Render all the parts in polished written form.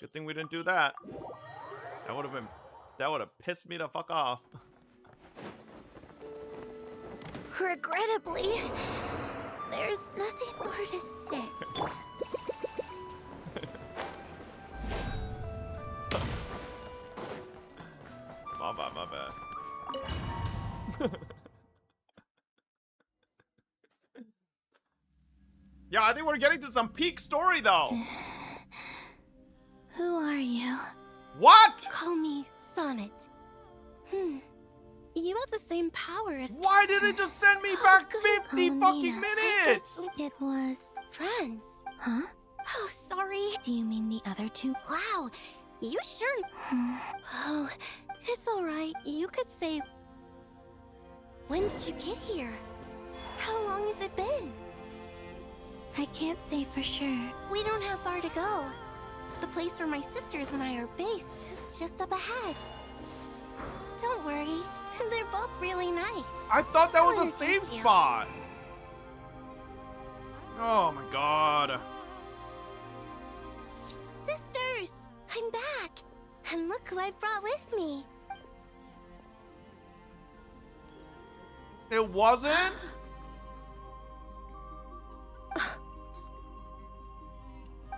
Good thing we didn't do that. That would have pissed me the fuck off. Regrettably, there's nothing more to say. My bad. Yeah, I think we're getting to some peak story though. Who are you? What? Call me Sonnet. You have the same power as... Why did it just send me back 50 Oh, fucking Nina, minutes? It was friends. Huh? Oh, sorry. Do you mean the other two? Wow, you sure... Oh, it's alright. You could say... When did you get here? How long has it been? I can't say for sure. We don't have far to go. The place where my sisters and I are based is just up ahead. Don't worry. They're both really nice. I thought that was I'll a safe introduce you. spot. Oh my god. Sisters! I'm back! And look who I've brought with me. It wasn't?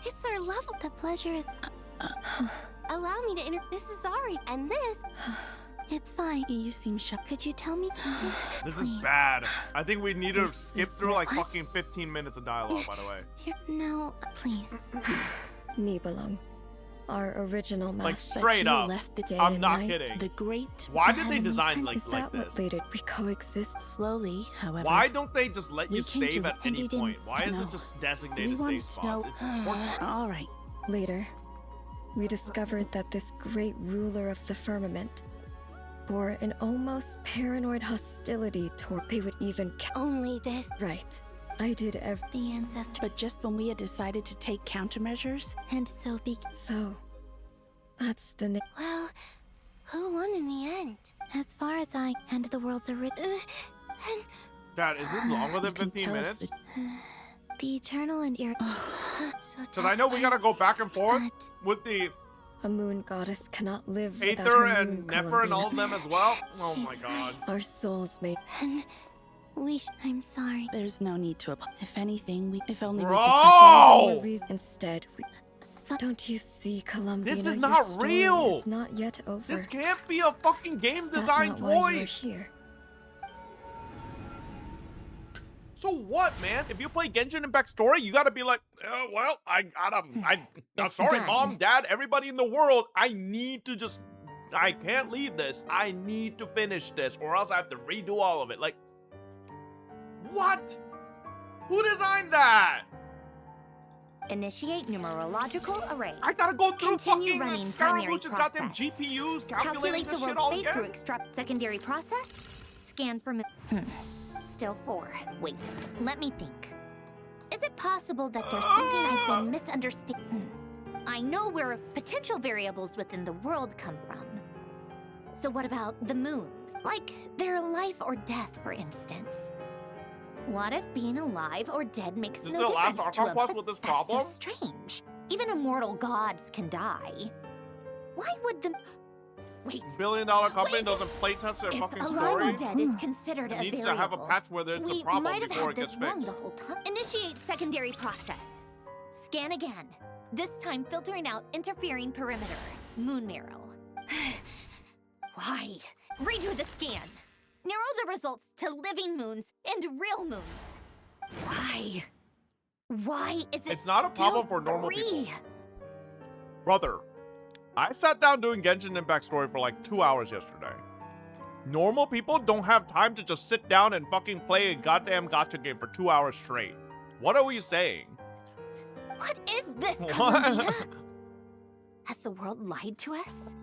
It's our level. The pleasure is... Allow me to This is Ari, and this... It's fine. You seem shocked. Could you tell me? This Please. is bad. I think we need to This skip is through like what? fucking 15 minutes of dialogue, by the way. No, please. Nibelung, our original master. Like straight But he up. left the day I'm and not night. kidding. The great Why did they Adam design And like is that this? what later we coexist? slowly, however. Why don't they just let We you came save to- at And any you didn't point? Why is know. it just We designated wanted save to know. spots? It's torturous. All right. Later, we discovered that this great ruler of the firmament bore an almost paranoid hostility toward they would even Only this. right. I did The ancestor. But just when we had decided to take countermeasures, And so be... so. That's the Well, who won in the end? As far as I... And the world's and Dad, is this longer than you can 15 tell us minutes? the eternal and so Because I know we gotta go back and forth with the a moon goddess cannot live without Aether her and moon, Nefer and all of Columbina. them as well. Oh She's my god. Our souls may. And I'm sorry. there's no need to apologize. If anything, if only we Bro! Instead, don't you see, Columbina? This is your not story real! Is not yet over. This can't be a fucking game Is that design not why you're toy. here? So what, man? If you play Genshin Impact Story, you gotta be like, well, I gotta, It's sorry, done. mom, dad, everybody in the world, I need to just, I can't leave this. I need to finish this, or else I have to redo all of it. Like, what? Who designed that? Initiate numerological array. I gotta go through Continue fucking running primary Scaramouche's goddamn process. GPUs, calculating Calculate the this shit world's all fate again. through extract secondary process. Scan for Still 4. Wait, let me think. Is it possible that there's something I've been misunderstanding? I know where potential variables within the world come from. So what about the moons? Like their life or death, for instance. What if being alive or dead makes This no is the last difference to Archon a... quest with this That's problem? so strange. Even immortal gods can die. Why would the... Wait, Billion-dollar company Wait. doesn't playtest their if fucking alive story. or dead is considered It a needs to variable, have a patch where it's we a problem might have before had it this gets wrong fixed. the whole time. Initiate secondary process. Scan again. This time filtering out interfering perimeter. Moon marrow. Why? Redo the scan. Narrow the results to living moons and real moons. Why? Why is it It's not a problem still for normal 3? people. Brother, I sat down doing Genshin Impact Story for like 2 hours yesterday. Normal people don't have time to just sit down and fucking play a goddamn gacha game for 2 hours straight. What are we saying? What is this, What? Columbia? Has the world lied to us?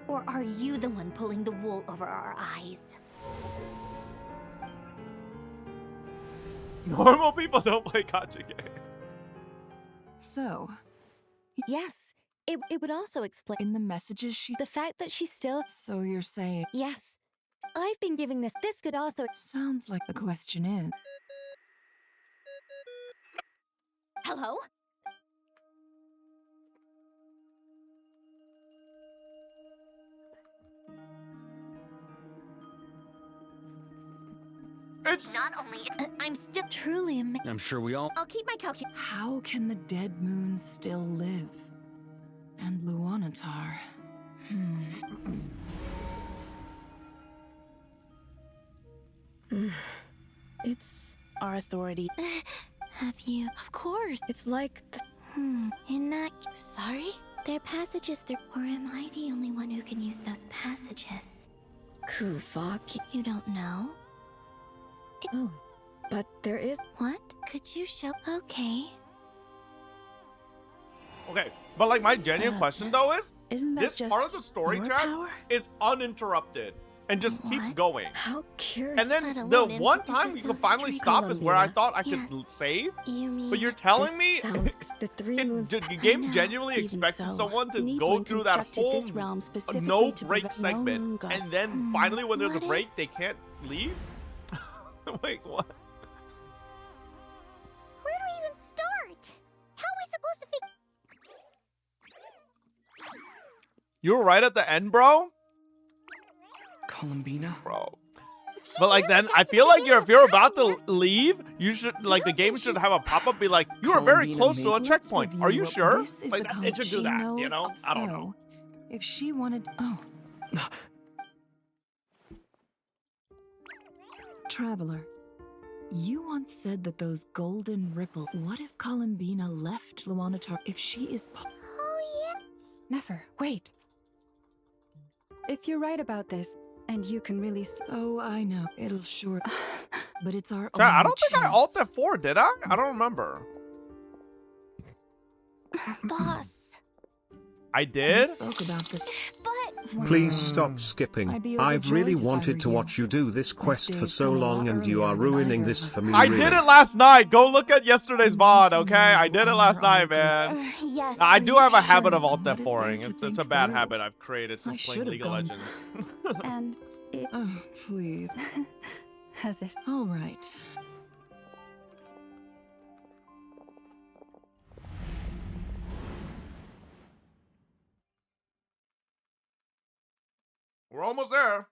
Or are you the one pulling the wool over our eyes? Normal people don't play gacha games. So, Yes, it would also explain in the messages the fact that she's still... So you're saying... Yes, I've been giving this... This could also... Sounds like the question is... Hello? It's Not only I'm still Truly amazing. I'm sure we all. I'll keep my calculation. How can the dead moon still live? And Luanatar. It's Our authority. Have you? Of course. it's like the In that. Sorry? Their passages through. Or am I the only one who can use those passages? Kuvaki. You don't know? Oh, but there is. What? Could you show? Okay. okay, but like my genuine question though is, Isn't that this just part of the story your chat power? is uninterrupted and just keeps What? going. How curious. And then Let the alone one emphasis time we on could finally street stop is where I Columbia. thought I could Yes. save, You mean? but you're telling This me sounds the three moons. the game know. genuinely Even expected so, someone to Needling go through that constructed whole this realm specifically no to break prevent no moon segment, god. and then finally when there's a What break if- they can't leave? Wait, what? Where do we even start? How are we supposed to figure? You were right at the end, bro. Columbina? Bro. But like then I feel like if you're about to leave, you should like the game should have a pop-up be like, you are very Columbina close to a Maple? checkpoint. Are you sure? This is Like the it should she do that, you knows, know? I don't know. So, if she wanted. Oh. Traveler, you once said that those golden ripple. What if Columbina left Luanatar? If she is. Oh Nefer, wait. If you're right about this, and you can really Oh, I know. It'll sure. But it's our. Chat, I only don't think I chance. alt F4, did I? I don't remember. Boss. I We did? spoke about the. But Please stop skipping. I'd be I've really overjoyed if I wanted were to you. watch you do this quest for day's so come a long lot and you are earlier than ruining either this of us. for me. I really. did it last night. Go look at yesterday's VOD, to okay? I know did it on last your night, eye, man. yes. I do have a habit sure? of alt What is there F4ing. to It's think a bad through? habit I've created I since playing should've League of gone. Legends. and it Oh, please. as if All right. We're almost there.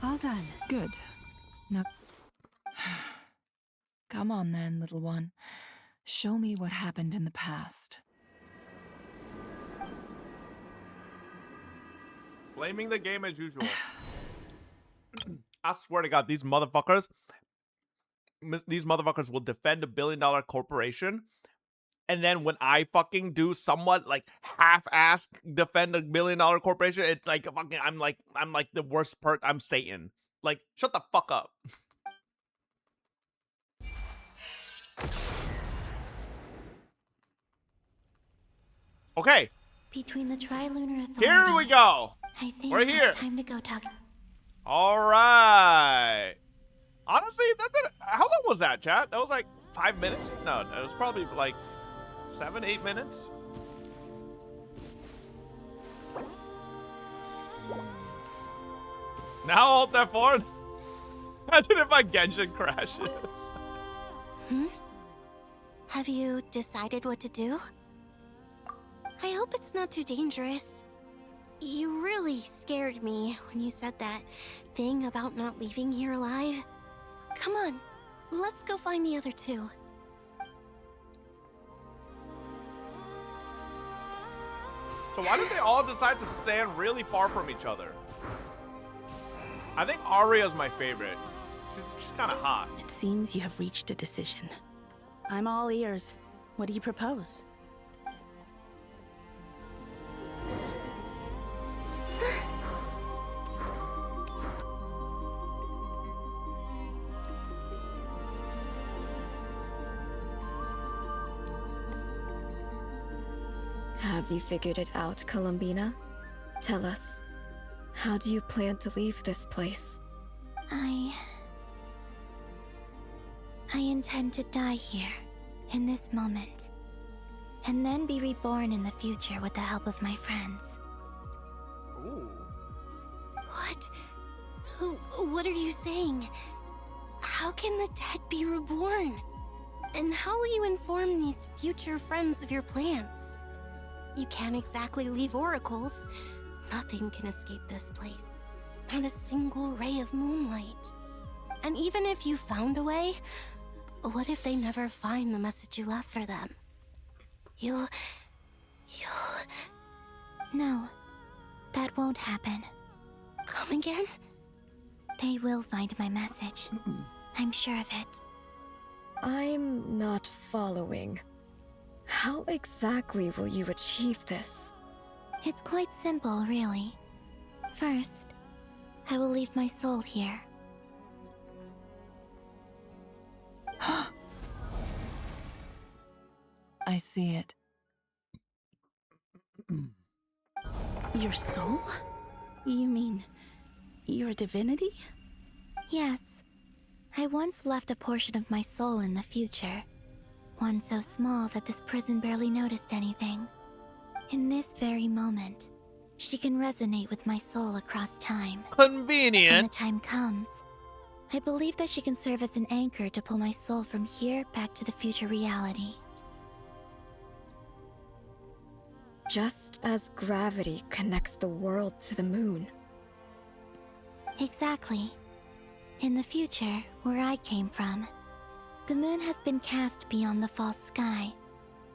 all done. Good. Now. Come on then, little one. Show me what happened in the past. Blaming the game as usual. I swear to God, these motherfuckers will defend $1 billion corporation. And then when I fucking do somewhat like half-ass defend $1 billion corporation, it's like fucking I'm like the worst part. I'm Satan. Like, shut the fuck up. Okay, Between the Trilunar Authority. here we go. I think We're here. time to go talk. All right. Honestly, how long was that, chat? That was like 5 minutes? No, it was probably like 7, 8 minutes. Now alt F4. Imagine if my Genshin crashes. Have you decided what to do? I hope it's not too dangerous. You really scared me when you said that thing about not leaving here alive. Come on, let's go find the other two. So why did they all decide to stand really far from each other? I think Arya's my favorite. She's kind of hot. It seems you have reached a decision. I'm all ears. What do you propose? Have you figured it out, Columbina? Tell us. How do you plan to leave this place? I intend to die here, in this moment, and then be reborn in the future with the help of my friends. Ooh. What? What are you saying? How can the dead be reborn? And how will you inform these future friends of your plans? You can't exactly leave oracles. Nothing can escape this place. Not a single ray of moonlight. And even if you found a way, what if they never find the message you left for them? You'll... No, that won't happen. Come again? They will find my message. I'm sure of it. I'm not following. How exactly will you achieve this? It's quite simple, really. First, I will leave my soul here. I see it. Your soul? You mean your divinity? Yes. I once left a portion of my soul in the future. One so small that this prison barely noticed anything. In this very moment, she can resonate with my soul across time. When the Convenient. time comes, I believe that she can serve as an anchor to pull my soul from here back to the future reality. Just as gravity connects the world to the moon. Exactly. In the future, where I came from, the moon has been cast beyond the false sky,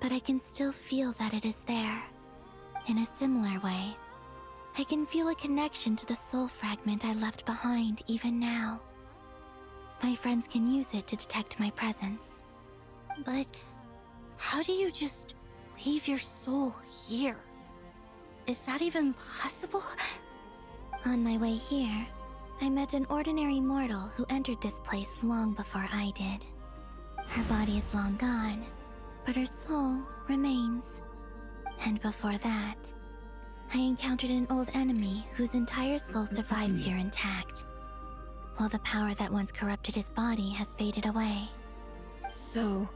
but I can still feel that it is there. In a similar way, I can feel a connection to the soul fragment I left behind even now. My friends can use it to detect my presence. But how do you just leave your soul here? Is that even possible? On my way here, I met an ordinary mortal who entered this place long before I did. Her body is long gone, but her soul remains. And before that, I encountered an old enemy whose entire soul survives here intact, while the power that once corrupted his body has faded away. So,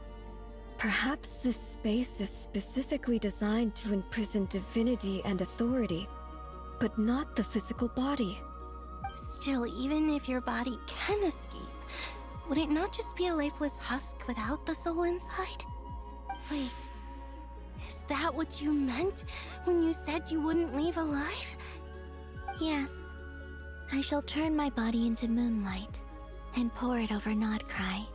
perhaps this space is specifically designed to imprison divinity and authority, but not the physical body. Still, even if your body can escape, would it not just be a lifeless husk without the soul inside? Wait, is that what you meant when you said you wouldn't leave alive? Yes, I shall turn my body into moonlight and pour it over Nordkraio.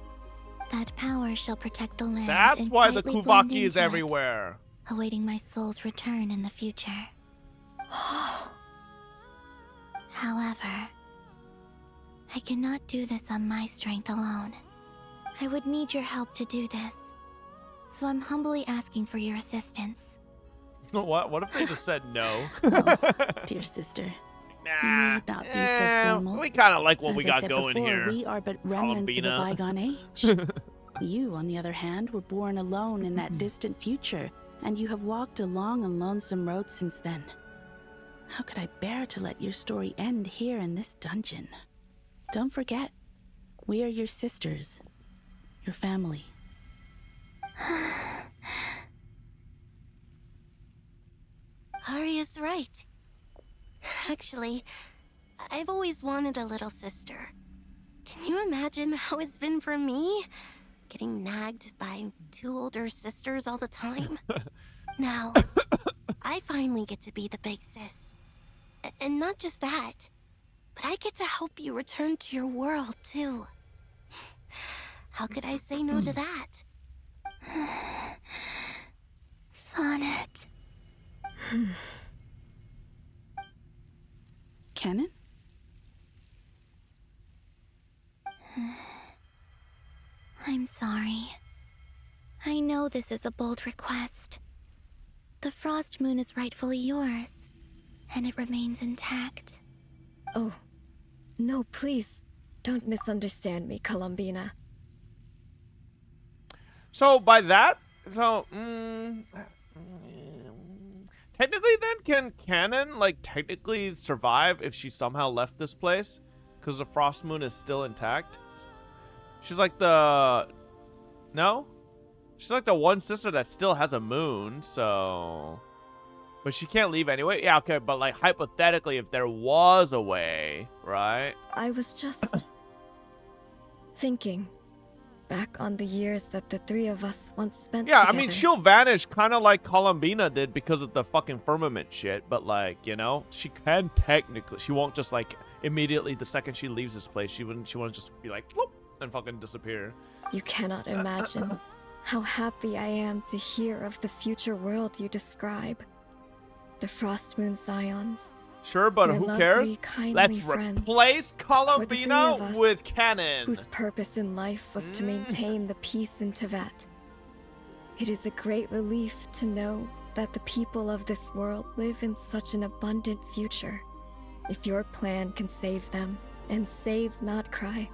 That power shall protect the land. That's and why the quietly blend Kuvaki is into it, everywhere. awaiting my soul's return in the future. However, I cannot do this on my strength alone. I would need your help to do this. So I'm humbly asking for your assistance. What? What if they just said no? Dear sister, Nah. you need not be so formal. We kind of like what As we I got said going before, here. we are but remnants of a Columbina. bygone age. You, on the other hand, were born alone in that distant future, and you have walked a long and lonesome road since then. How could I bear to let your story end here in this dungeon? Don't forget, we are your sisters, your family. Arya's right. Actually, I've always wanted a little sister. Can you imagine how it's been for me? Getting nagged by two older sisters all the time. Now, I finally get to be the big sis. And not just that, but I get to help you return to your world, too. How could I say no to that? Sonnet. Canon? I'm sorry. I know this is a bold request. The Frost Moon is rightfully yours, and it remains intact. Oh, no, please. Don't misunderstand me, Columbina. So by that, technically then can Canon like technically survive if she somehow left this place? Because the Frost Moon is still intact? She's like the... No? She's like the one sister that still has a moon, so... But she can't leave anyway? Yeah, okay, but like hypothetically if there was a way, right? I was just thinking. back on the years that the three of us once spent Yeah, together. I mean, she'll vanish kind of like Columbina did because of the fucking firmament shit, but like, you know, she can technically. She won't just like immediately the second she leaves this place, she won't just be like, whoop, and fucking disappear. You cannot imagine how happy I am to hear of the future world you describe. The Frostmoon Scions. Sure, but Your who lovely, cares? kindly Let's friends. replace For the three Columbina of us, with Cannon. whose purpose in life was to maintain the peace in Tevat. It is a great relief to know that the people of this world live in such an abundant future. If your plan can save them, and save nordkraio,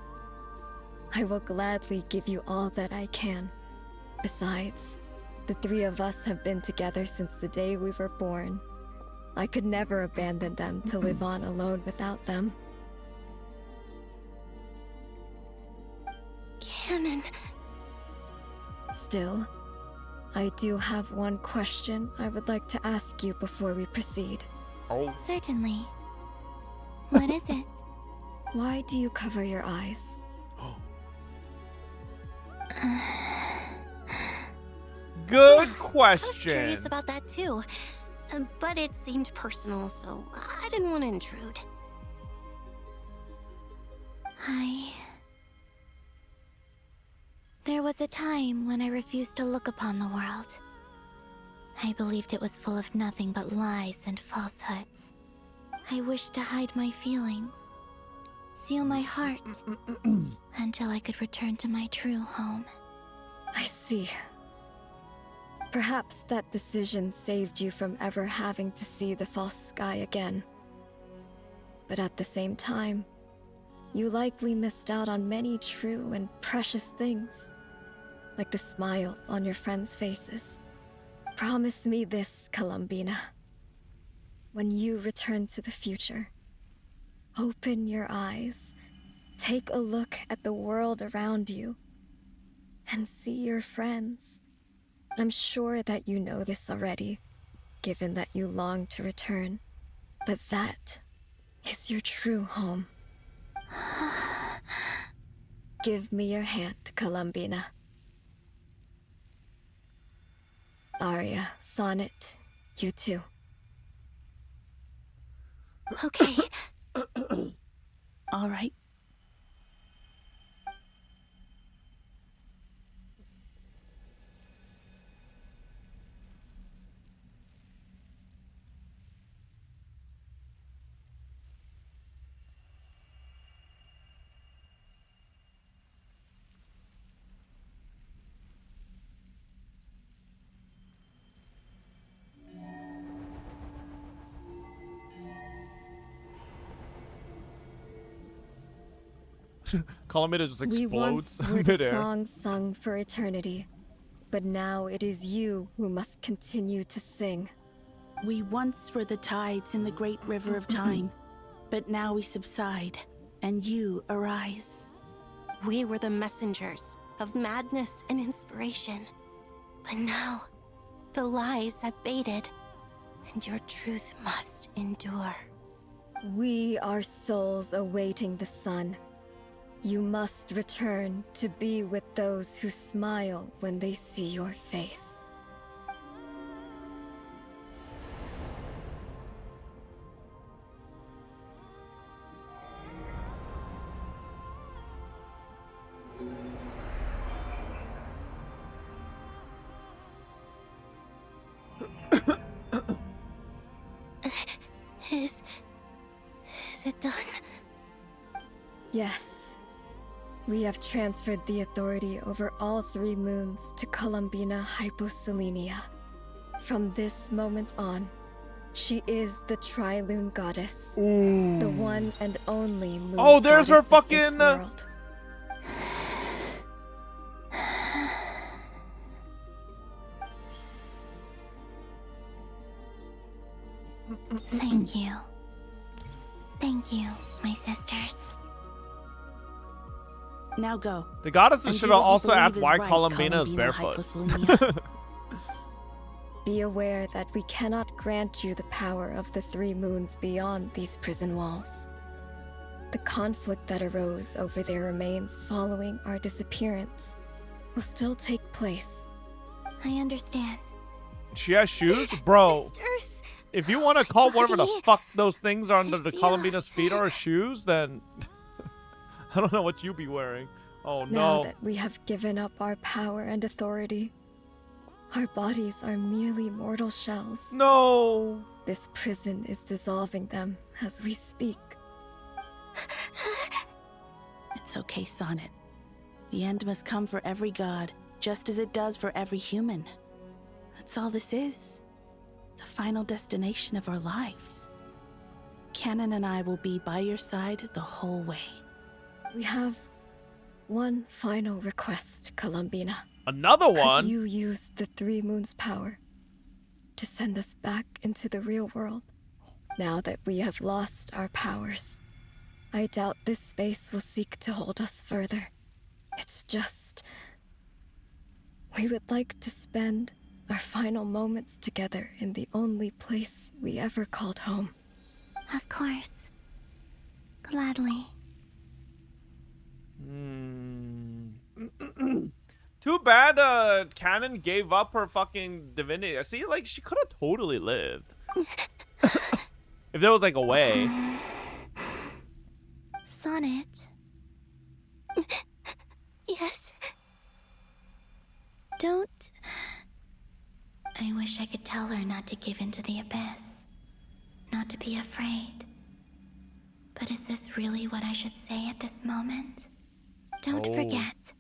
I will gladly give you all that I can. Besides, the three of us have been together since the day we were born. I could never abandon them to live on alone without them. Cannon. Still, I do have one question I would like to ask you before we proceed. Oh. Certainly. What is it? Why do you cover your eyes? Good I question. was curious about that too. But it seemed personal, so I didn't want to intrude. There was a time when I refused to look upon the world. I believed it was full of nothing but lies and falsehoods. I wished to hide my feelings, seal my heart, until I could return to my true home. I see. Perhaps that decision saved you from ever having to see the false sky again. But at the same time, you likely missed out on many true and precious things, like the smiles on your friends' faces. Promise me this, Columbina. When you return to the future, open your eyes, take a look at the world around you, and see your friends. I'm sure that you know this already, given that you long to return. But that is your true home. Give me your hand, Columbina. Aria, Sonnet, you too. Okay. All right. Columbina just We explodes once were the midair. song sung for eternity, but now it is you who must continue to sing. We once were the tides in the great river of time, but now we subside, and you arise. We were the messengers of madness and inspiration. But now, the lies have faded, and your truth must endure. We are souls awaiting the sun. You must return to be with those who smile when they see your face. Is it done? Yes. We have transferred the authority over all 3 moons to Columbina Hyposelenia. From this moment on, she is the Tri-Lune Goddess. The one and only moon Oh, there's her goddess of this fucking, world. Thank you. Thank you, my sisters. Now go. The goddesses and should do have what you also believe asked is why right, Columbina is Columbina barefoot. Hyposelenia. Be aware that we cannot grant you the power of the 3 moons beyond these prison walls. The conflict that arose over their remains following our disappearance will still take place. I understand. She has shoes? Bro, Sisters! if you want to call whatever the Buddy, fuck those things are under I the feel Columbina's feet sick. are shoes, then I don't know what you be wearing. Oh Now no. that we have given up our power and authority, our bodies are merely mortal shells. No. This prison is dissolving them as we speak. It's okay, Sonnet. The end must come for every god, just as it does for every human. That's all this is. The final destination of our lives. Canon and I will be by your side the whole way. We have one final request, Columbina. Another one? Could you use the Three Moons' power to send us back into the real world? Now that we have lost our powers, I doubt this space will seek to hold us further. It's just... we would like to spend our final moments together in the only place we ever called home. Of course. Gladly. Too bad Canon gave up her fucking divinity. See, like, she could have totally lived. If there was, like, a way. Sonnet. Yes. Don't. I wish I could tell her not to give in to the abyss. Not to be afraid. But is this really what I should say at this moment? Don't forget.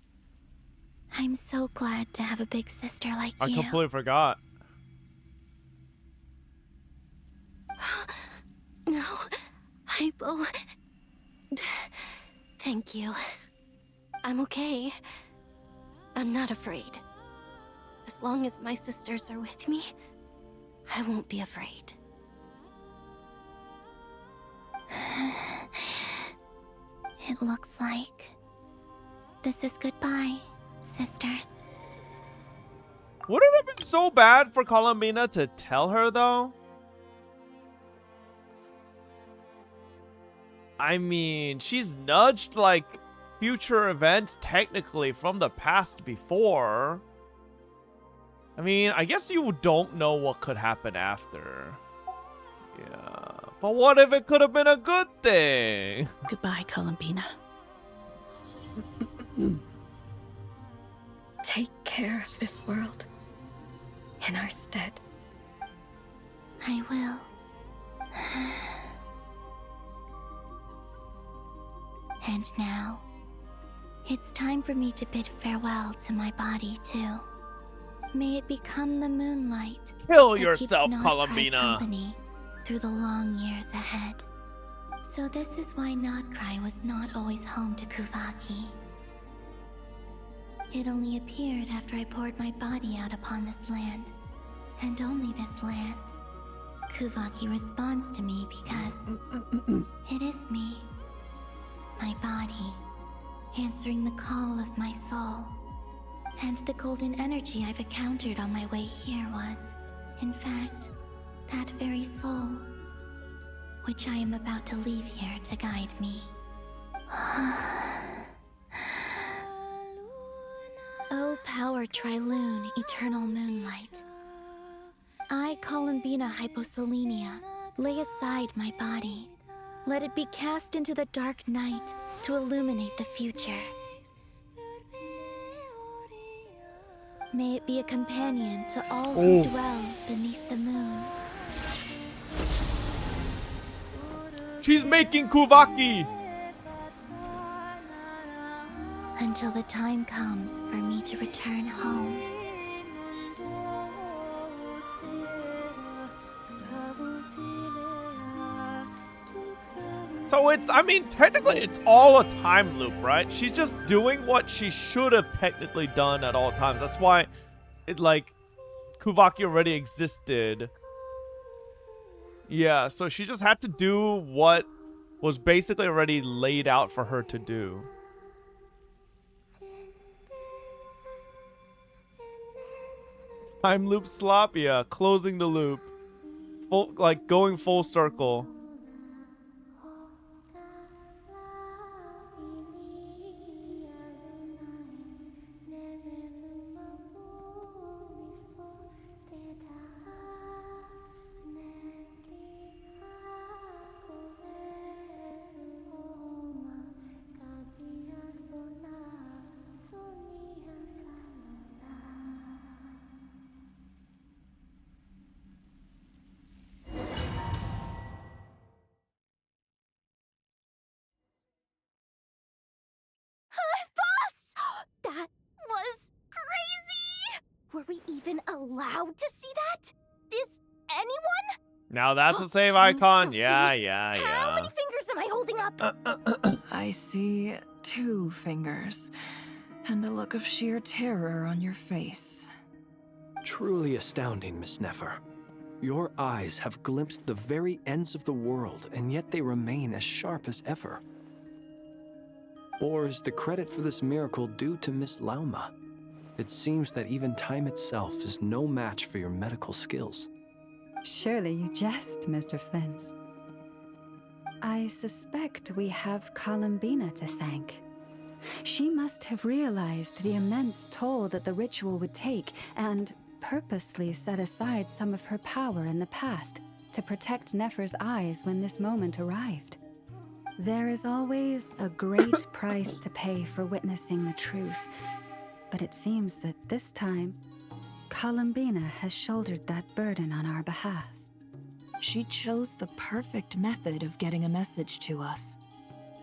I'm so glad to have a big sister like I you. completely forgot. No, Hypo. Thank you. I'm okay. I'm not afraid. As long as my sisters are with me, I won't be afraid. It looks like this is goodbye, sisters. Would it have been so bad for Columbina to tell her, though? I mean, she's nudged, like, future events technically from the past before. I mean, I guess you don't know what could happen after. Yeah. But what if it could have been a good thing? Goodbye, Columbina. Take care of this world in our stead. I will. And now, it's time for me to bid farewell to my body, too. May it become the moonlight Kill that yourself, keeps Nordkraio Columbina. company through the long years ahead. So this is why Nordkraio was not always home to Kuvaki. It only appeared after I poured my body out upon this land, and only this land. Kuvaki responds to me because it is me, my body, answering the call of my soul. And the golden energy I've encountered on my way here was, in fact, that very soul, which I am about to leave here to guide me. O power Triloon, eternal moonlight. I, Columbina Hyposelenia, lay aside my body. Let it be cast into the dark night to illuminate the future. May it be a companion to all who dwell beneath the moon. She's making Kuvaki! Until the time comes for me to return home. So it's, I mean, technically it's all a time loop, right? She's just doing what she should have technically done at all times. That's why it, like, Kuvaki already existed. Yeah, so she just had to do what was basically already laid out for her to do. Time loop slop, yeah, closing the loop. Full, like, going full circle. allowed to see that? Is anyone? Now that's the same Can you icon. still Yeah, see it? yeah, How many yeah. fingers am I holding up? I see 2 fingers, and a look of sheer terror on your face. Truly astounding, Miss Nefer. Your eyes have glimpsed the very ends of the world, and yet they remain as sharp as ever. Or is the credit for this miracle due to Miss Lauma? It seems that even time itself is no match for your medical skills. Surely you jest, Mr. Flint. I suspect we have Columbina to thank. She must have realized the immense toll that the ritual would take and purposely set aside some of her power in the past to protect Nefer's eyes when this moment arrived. There is always a great price to pay for witnessing the truth, but it seems that this time, Columbina has shouldered that burden on our behalf. She chose the perfect method of getting a message to us.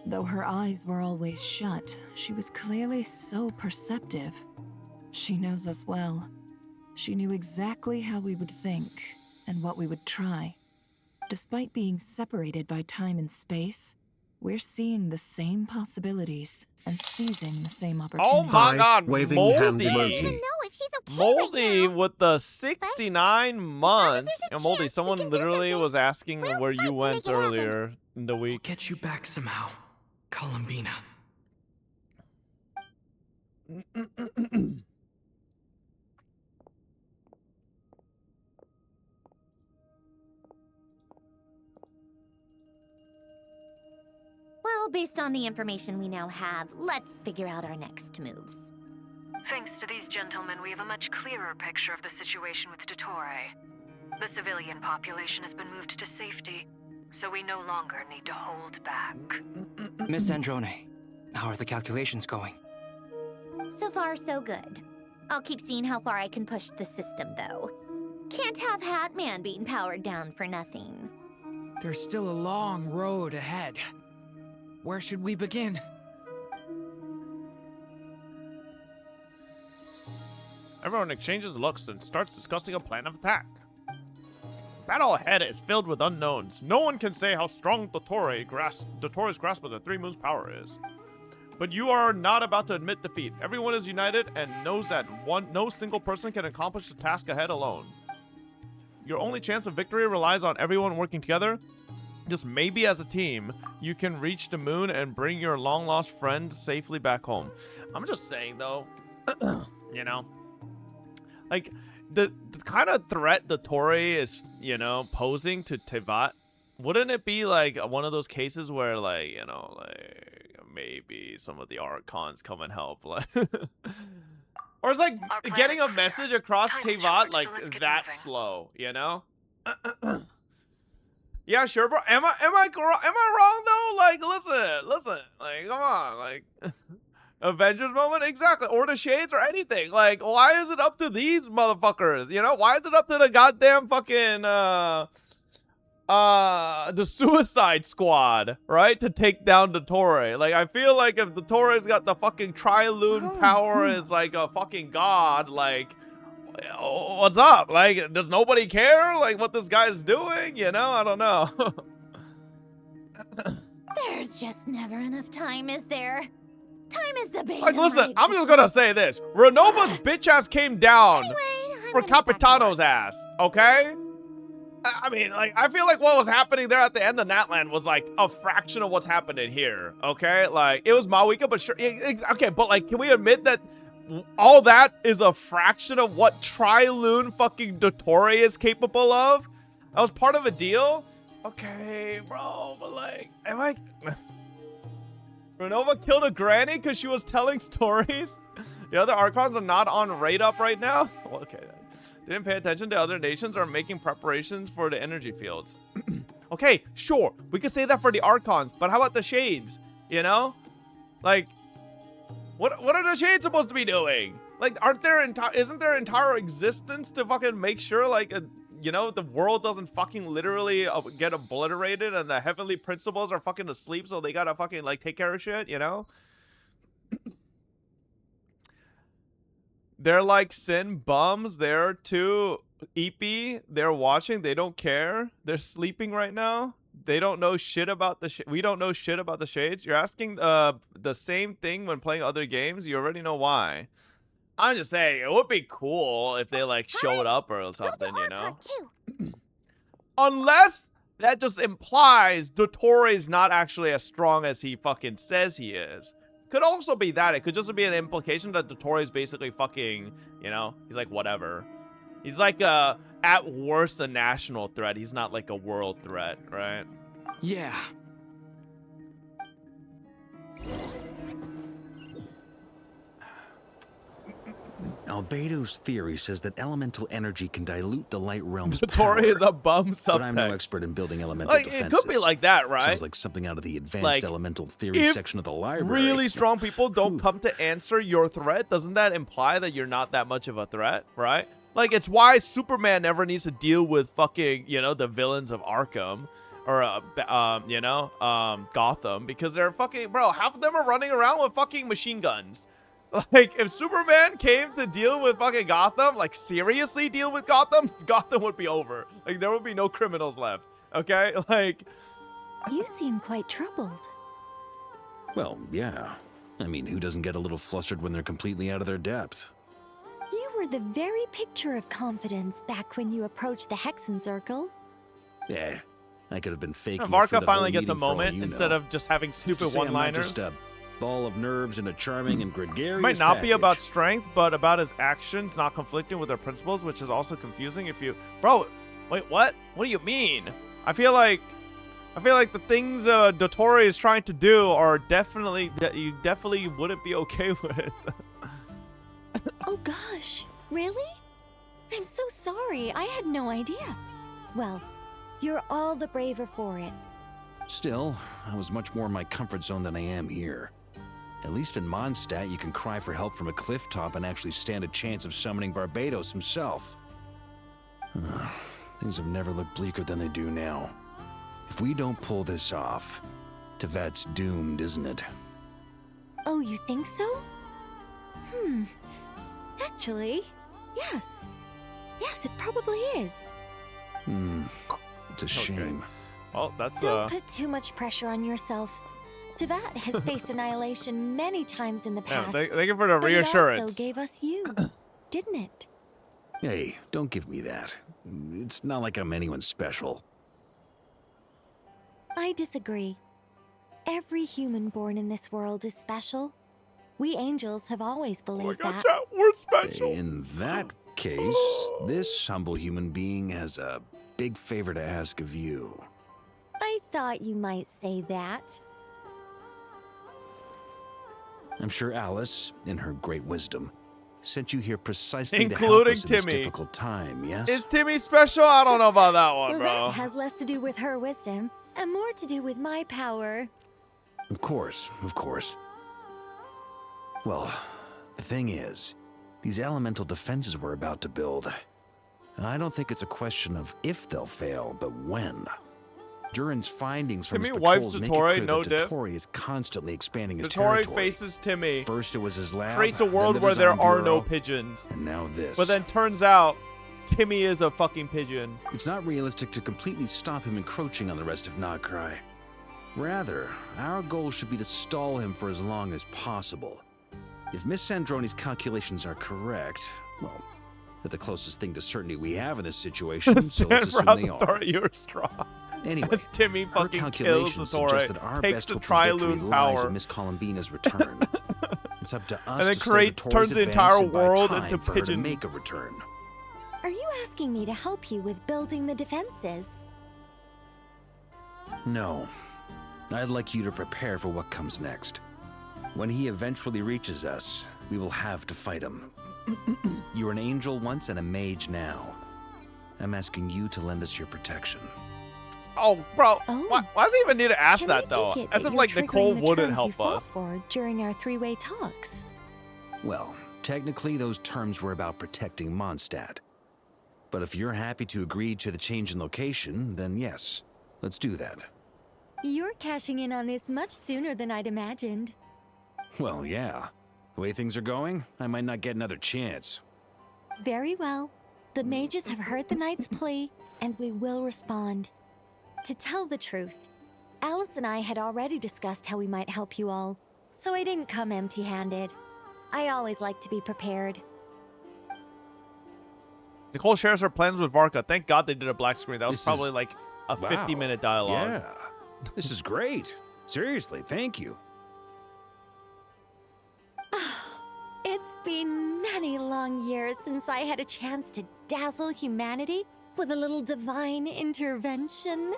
Though her eyes were always shut, she was clearly so perceptive. She knows us well. She knew exactly how we would think and what we would try. Despite being separated by time and space, we're seeing the same possibilities and seizing the same Oh opportunities. my god, waving Moldy. hand I don't emoji. even know if she's okay Moldy right now. with the 69 months. there's a And Moldy, chance we someone can do literally something, was asking we'll where fight you to went make it happen. earlier in the week. Get you back somehow, Columbina. Well, based on the information we now have, let's figure out our next moves. Thanks to these gentlemen, we have a much clearer picture of the situation with Dottore. The civilian population has been moved to safety, so we no longer need to hold back. Miss Androne, how are the calculations going? So far, so good. I'll keep seeing how far I can push the system, though. Can't have Hatman being powered down for nothing. There's still a long road ahead. Where should we begin? Everyone exchanges looks and starts discussing a plan of attack. Battle ahead is filled with unknowns. No one can say how strong Dottore Dottore's grasp of the Three Moons' power is. But you are not about to admit defeat. Everyone is united and knows that no single person can accomplish the task ahead alone. Your only chance of victory relies on everyone working together. Just maybe as a team, you can reach the moon and bring your long-lost friend safely back home. I'm just saying, though, you know, like, the kind of threat Dottore is, you know, posing to Tevat, wouldn't it be, like, one of those cases where, like, you know, like, maybe some of the Archons come and help, like... Or it's like getting a message across Tevat, like, that slow, you know? Yeah, sure, bro. Am I wrong though? Like, listen. Like, come on, like, Avengers moment, exactly, or the Shades, or anything. Like, why is it up to these motherfuckers? You know, why is it up to the goddamn fucking the Suicide Squad, right, to take down Dottore? Like, I feel like if Dottore's got the fucking Tri-Lune power as like a fucking god, like, what's up? Like, does nobody care, like, what this guy's doing? You know, I don't know. There's just never enough time, is there? Time is the bane. Like, listen, I'm just gonna say this. Renova's bitch ass came down for Capitano's ass, okay? I mean, like, I feel like what was happening there at the end of Natlan was, like, a fraction of what's happening here, okay? Like, it was Mawika, but sure, okay, but, like, can we admit that all that is a fraction of what Tri-Lune fucking Dottore is capable of? That was part of a deal? Okay, bro, but, like, am I... Renova killed a granny because she was telling stories? The other Archons are not on raid up right now? Well, okay, didn't pay attention to other nations are making preparations for the energy fields. Okay, sure, we could say that for the Archons, but how about the Shades? You know? Like, what are the Shades supposed to be doing? Like, isn't their entire existence to fucking make sure, like, you know, the world doesn't fucking literally get obliterated and the heavenly principles are fucking asleep, so they gotta fucking, like, take care of shit, you know? They're like sin bums. They're too eepy. They're watching. They don't care. They're sleeping right now. They don't know shit about the we don't know shit about the shades. You're asking the same thing when playing other games. You already know why. I'm just saying it would be cool if they like showed up or something, you know. Unless that just implies Dottore is not actually as strong as he fucking says he is. Could also be that. It could just be an implication that Dottore is basically fucking, you know, he's like whatever. He's like at worst a national threat. He's not like a world threat, right? Yeah. Albedo's theory says that elemental energy can dilute the light realm's Dottore power. is a bum subtext. But I'm no expert in building elemental like, defenses. it could be like that, right? Sounds like something out of the advanced like, elemental theory section of the library. Really strong people don't come to answer your threat. Doesn't that imply that you're not that much of a threat, right? Like, it's why Superman never needs to deal with fucking, you know, the villains of Arkham. Or, you know, Gotham. Because they're fucking, bro, half of them are running around with fucking machine guns. Like, if Superman came to deal with fucking Gotham, like, seriously deal with Gotham, Gotham would be over. Like, there would be no criminals left. Okay? Like... You seem quite troubled. Well, yeah. I mean, who doesn't get a little flustered when they're completely out of their depth? You were the very picture of confidence back when you approached the Hexen Circle. Yeah, I could have been faking. Marka finally gets a moment instead of just having stupid one-liners. Ball of nerves and a charming and gregarious Might not be package. about strength, but about his actions not conflicting with their principles, which is also confusing. If you, bro, wait, what? What do you mean? I feel like the things Dottore is trying to do are definitely that you definitely wouldn't be okay with. Oh gosh, really? I'm so sorry. I had no idea. Well, you're all the braver for it. Still, I was much more in my comfort zone than I am here. At least in Mondstadt, you can cry for help from a cliff top and actually stand a chance of summoning Barbados himself. Things have never looked bleaker than they do now. If we don't pull this off, Tevat's doomed, isn't it? Oh, you think so? Actually, yes. Yes, it probably is. It's a shame. Well, that's Don't put too much pressure on yourself. Tevat has faced annihilation many times in the past. Yeah, thank you for the reassurance. It also gave us you, didn't it? Hey, don't give me that. It's not like I'm anyone special. I disagree. Every human born in this world is special. We angels have always believed that. Chat, we're special. In that case, this humble human being has a big favor to ask of you. I thought you might say that. I'm sure Alice, in her great wisdom, sent you here precisely including to help us in Timmy. this difficult time, yes? Is Timmy special? I don't know about that one, Well, bro. that has less to do with her wisdom and more to do with my power. Of course, of course. Well, the thing is, these elemental defenses we're about to build, I don't think it's a question of if they'll fail, but when. Durin's findings from his Timmy wipes patrols make it Dottore, clear no that diff. Dottore is constantly expanding his Dottore territory. faces Timmy. First it was his lab, Creates a then world the where there design are no bureau, pigeons. and now this. But then turns out Timmy is a fucking pigeon. It's not realistic to completely stop him encroaching on the rest of Nordkraio. Rather, our goal should be to stall him for as long as possible. If Miss Sandroni's calculations are correct, well, they're the closest thing to certainty we have in this situation, so let's assume they are. You're strong. Anyway, As Timmy her fucking kills calculations suggest that Dottore, our takes best the hope for victory Trilume lies power, in Miss Columbina's return. It's up to us and then to slow Dottore's turns the advance entire and buy world time into for her to pigeon. make a return. Are you asking me to help you with building the defenses? No. I'd like you to prepare for what comes next. When he eventually reaches us, we will have to fight him. You were an angel once and a mage now. I'm asking you to lend us your protection. Oh, bro. Oh. Why does he even need to ask Can that, I though? take it As that if, you're like, triggering Nicole the wouldn't terms help you fought us. for during our three-way talks? Well, technically those terms were about protecting Mondstadt. But if you're happy to agree to the change in location, then yes, let's do that. You're cashing in on this much sooner than I'd imagined. Well, yeah. The way things are going, I might not get another chance. Very well. The mages have heard the knight's plea, and we will respond. To tell the truth, Alice and I had already discussed how we might help you all, so I didn't come empty-handed. I always like to be prepared. Nicole shares her plans with Varka. Thank God they did a black screen. That was This probably is- like a Wow. 50-minute dialogue. Yeah. This is great. Seriously, thank you. It's been many long years since I had a chance to dazzle humanity with a little divine intervention.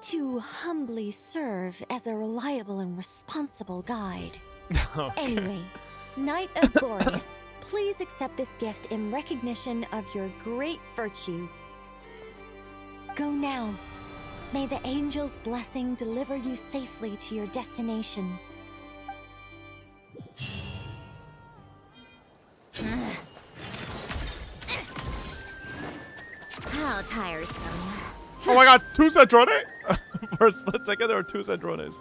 To humbly serve as a reliable and responsible guide. Okay. Anyway, Knight of Boreas, please accept this gift in recognition of your great virtue. Go now. May the angel's blessing deliver you safely to your destination. How tiresome. Oh my God, 2 Cendrone? For a split second, there were 2 Cendrones.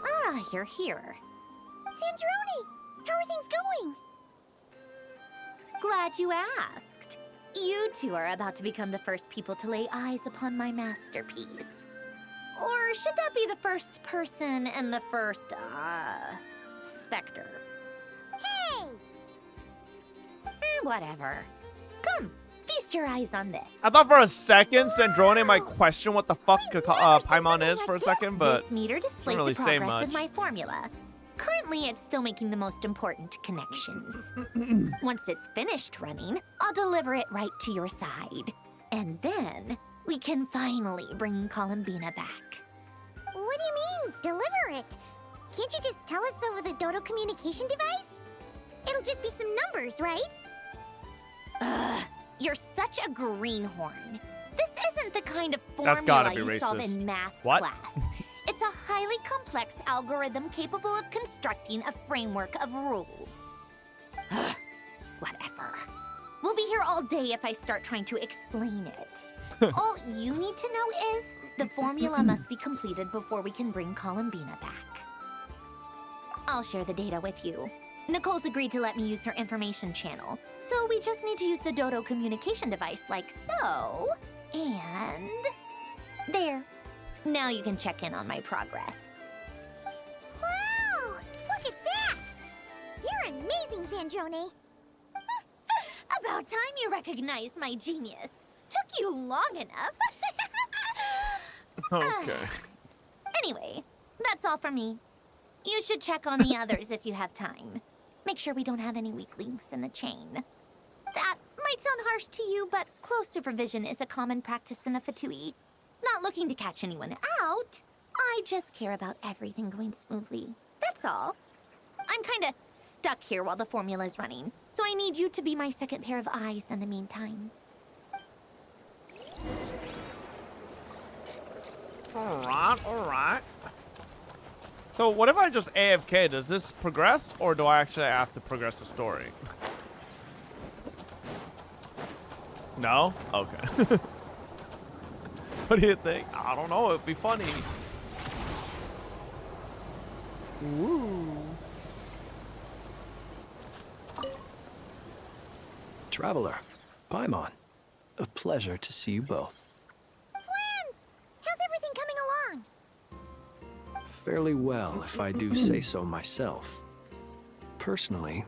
Ah, you're here. Sandrone, how are things going? Glad you asked. You two are about to become the first people to lay eyes upon my masterpiece. Or should that be the first person and the first, specter? Hey! Whatever. Come, feast your eyes on this. I thought for a second Cendrone might question what the fuck Paimon is for a second, but This meter doesn't displays really the say progress of much. my formula. Currently, it's still making the most important connections. Once it's finished running, I'll deliver it right to your side. And then, we can finally bring Columbina back. What do you mean, deliver it? Can't you just tell us over the Dodo communication device? It'll just be some numbers, right? Ugh, you're such a greenhorn. This isn't the kind of That's gotta formula be you solve racist. in math What? class. It's a highly complex algorithm capable of constructing a framework of rules. Ugh, whatever. We'll be here all day if I start trying to explain it. All you need to know is the formula must be completed before we can bring Columbina back. I'll share the data with you. Nicole's agreed to let me use her information channel, so we just need to use the Dodo communication device like so. And there. Now you can check in on my progress. Wow! Look at that! You're amazing, Sandrone. About time you recognized my genius. Took you long enough. okay. Anyway, that's all for me. You should check on the others if you have time. Make sure we don't have any weak links in the chain. That might sound harsh to you, but close supervision is a common practice in a Fatui. Not looking to catch anyone out. I just care about everything going smoothly. That's all. I'm kinda stuck here while the formula's running, so I need you to be my second pair of eyes in the meantime. Alright. So what if I just AFK? Does this progress, or do I actually have to progress the story? No? Okay. What do you think? I don't know. It'd be funny. Ooh. Traveler, Paimon, a pleasure to see you both. Flans! How's everything coming along? Fairly well, if I do say so myself. Personally,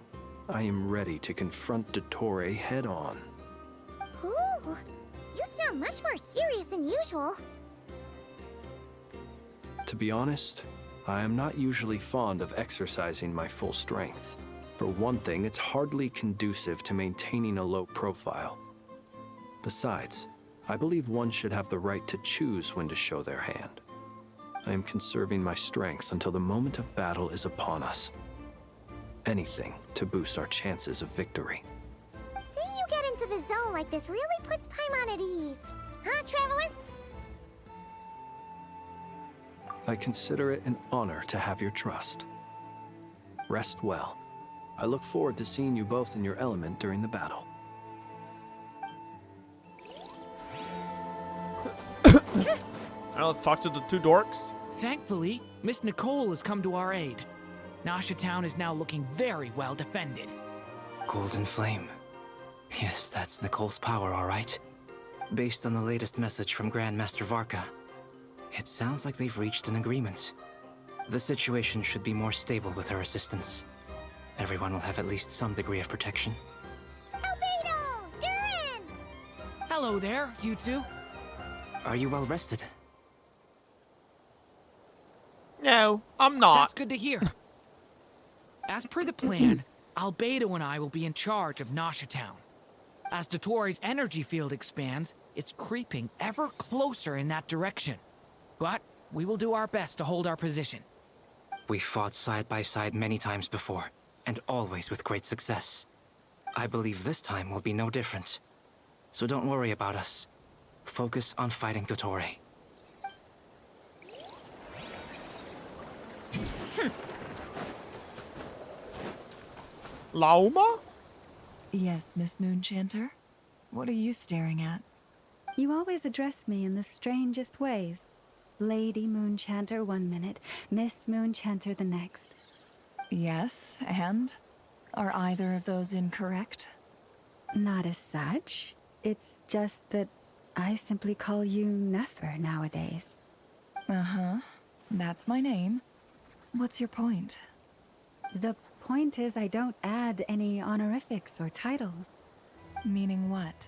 I am ready to confront Dottore head-on. Ooh, you sound much more serious than usual. To be honest, I am not usually fond of exercising my full strength. For one thing, it's hardly conducive to maintaining a low profile. Besides, I believe one should have the right to choose when to show their hand. I am conserving my strength until the moment of battle is upon us. Anything to boost our chances of victory. Seeing you get into the zone like this really puts Paimon at ease. Huh, Traveler? I consider it an honor to have your trust. Rest well. I look forward to seeing you both in your element during the battle. Alright, let's talk to the two dorks. Thankfully, Miss Nicole has come to our aid. Nasha Town is now looking very well defended. Golden Flame. Yes, that's Nicole's power, all right. Based on the latest message from Grandmaster Varka, it sounds like they've reached an agreement. The situation should be more stable with her assistance. Everyone will have at least some degree of protection. Albedo! Durin! Hello there, you two. Are you well rested? No, I'm not. That's good to hear. As per the plan, Albedo and I will be in charge of Nasha Town. As Dotori's energy field expands, it's creeping ever closer in that direction. But we will do our best to hold our position. We fought side by side many times before, and always with great success. I believe this time will be no different. So don't worry about us. Focus on fighting Dotori. Lauma? Yes, Miss Moonchanter? What are you staring at? You always address me in the strangest ways. Lady Moonchanter 1 minute, Miss Moonchanter the next. Yes, and? Are either of those incorrect? Not as such. It's just that I simply call you Nefer nowadays. Uh-huh. That's my name. What's your point? The point is I don't add any honorifics or titles. Meaning what?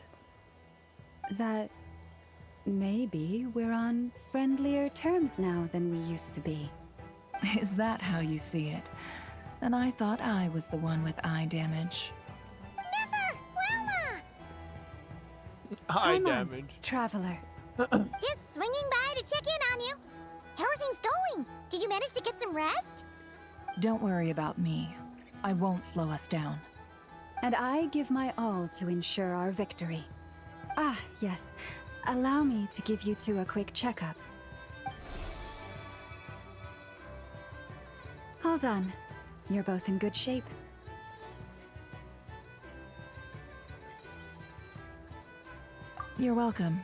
That maybe we're on friendlier terms now than we used to be. Is that how you see it? And I thought I was the one with eye damage. Never! Wilma! Eye Come on, damage. traveler. Just swinging by to check in on you. How are things going? Did you manage to get some rest? Don't worry about me. I won't slow us down. And I give my all to ensure our victory. Ah, yes. Allow me to give you two a quick checkup. Hold on. You're both in good shape. You're welcome.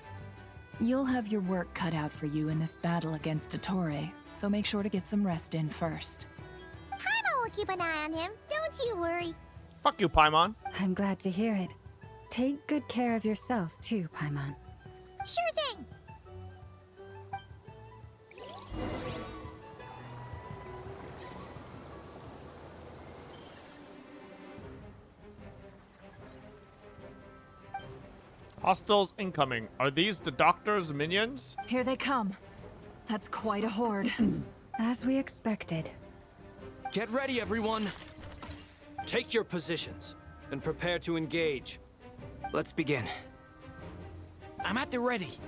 You'll have your work cut out for you in this battle against Dottore, so make sure to get some rest in first. Paimon will keep an eye on him. Don't you worry. Fuck you, Paimon. I'm glad to hear it. Take good care of yourself, too, Paimon. Sure thing. Hostiles incoming. Are these the doctor's minions? Here they come. That's quite a horde. As we expected. Get ready, everyone. Take your positions and prepare to engage. Let's begin. I'm at the ready.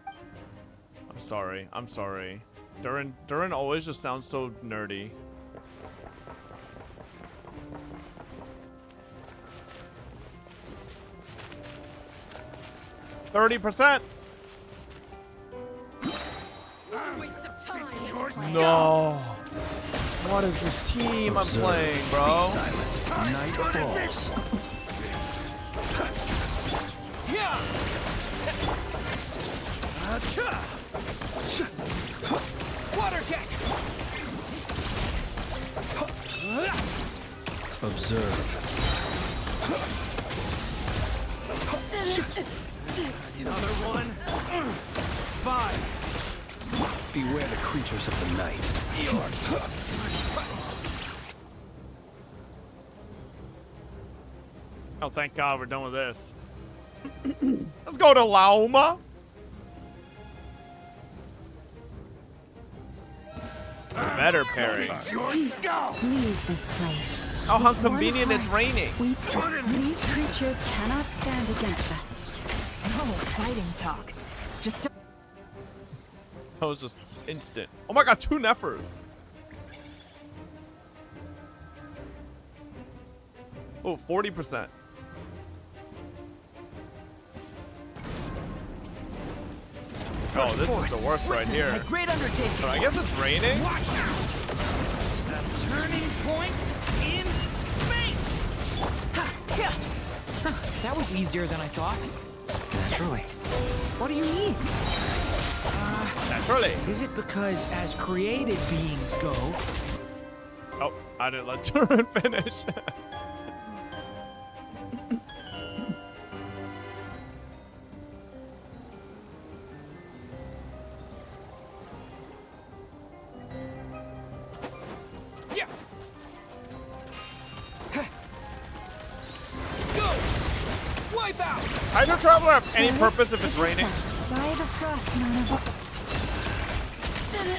I'm sorry. I'm sorry. Durin always just sounds so nerdy. %. No. What is this team I'm playing, bro? Night falls. Water jet! Observe. Another one. 5. Beware the creatures of the night. Oh, thank God we're done with this. Let's go to Lauma. Better parry. Leave this place. Oh, how convenient it's raining. These creatures cannot stand against us. Oh, fighting talk. Just That was just instant. Oh my God, 2 Nefers. Oh, 40%. Oh, this is the worst right here. Great undertaking. But I guess it's raining. Watch out! The turning point in space. That was easier than I thought. Naturally. What do you mean? That Naturally. Is it because as created beings go... Oh, I didn't let Turin finish. Does Hydro Traveler have any purpose if it's raining?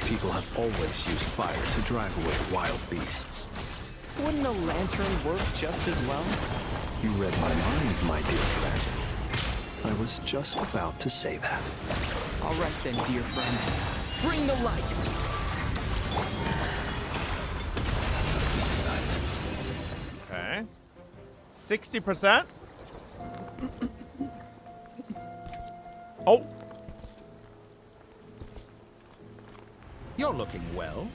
People have always used fire to drive away wild beasts. Wouldn't a lantern work just as well? You read my mind, my dear friend. I was just about to say that. All right then, dear friend. Bring the light. Okay. 60%? Oh. You're looking well.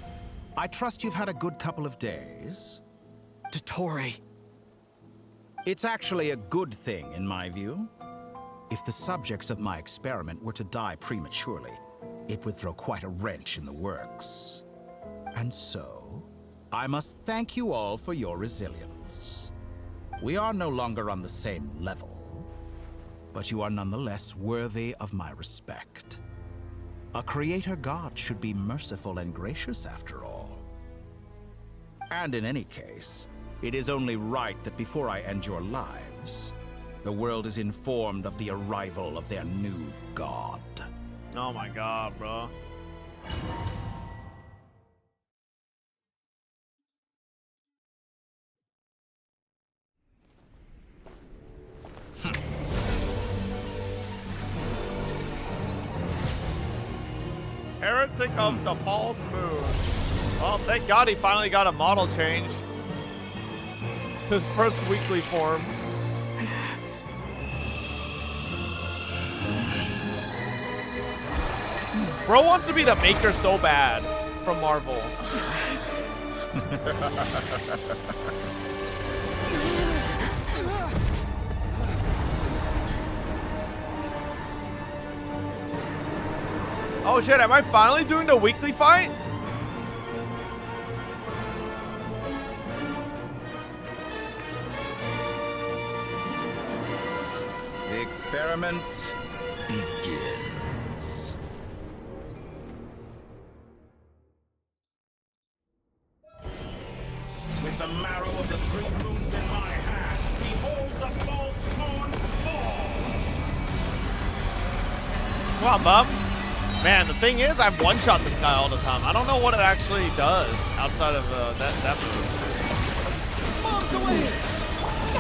I trust you've had a good couple of days. Dottore. It's actually a good thing, in my view. If the subjects of my experiment were to die prematurely, it would throw quite a wrench in the works. And so, I must thank you all for your resilience. We are no longer on the same level, but you are nonetheless worthy of my respect. A creator god should be merciful and gracious after all. And in any case, it is only right that before I end your lives, the world is informed of the arrival of their new god. Oh my god, bro. Heretic of the False Moon. Well, thank God he finally got a model change. His first weekly form. Bro wants to be the Maker so bad from Marvel. Oh shit, am I finally doing the weekly fight? The experiment begins. With the marrow of the three moons in my hand, behold the false moons fall! Come on, bub. Man, the thing is, I've one-shot this guy all the time. I don't know what it actually does outside of that move. Bombs away!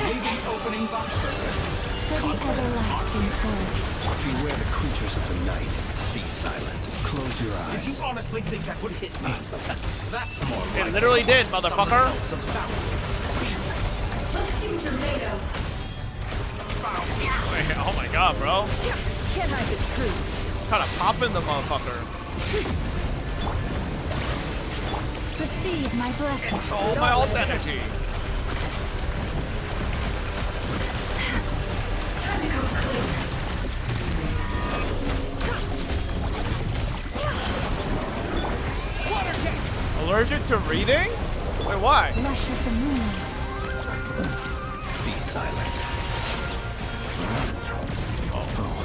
Leaving openings on purpose. Beware the creatures of the night. Be silent. Close your eyes. Did you honestly think that would hit me? That's more It like literally did, motherfucker. Oh my god, bro. Can I be true? Kind of popping the motherfucker. Receive my blessing. Control my ult energy. Allergic to reading? Wait, why? Lush as the moon. Be silent. Oh.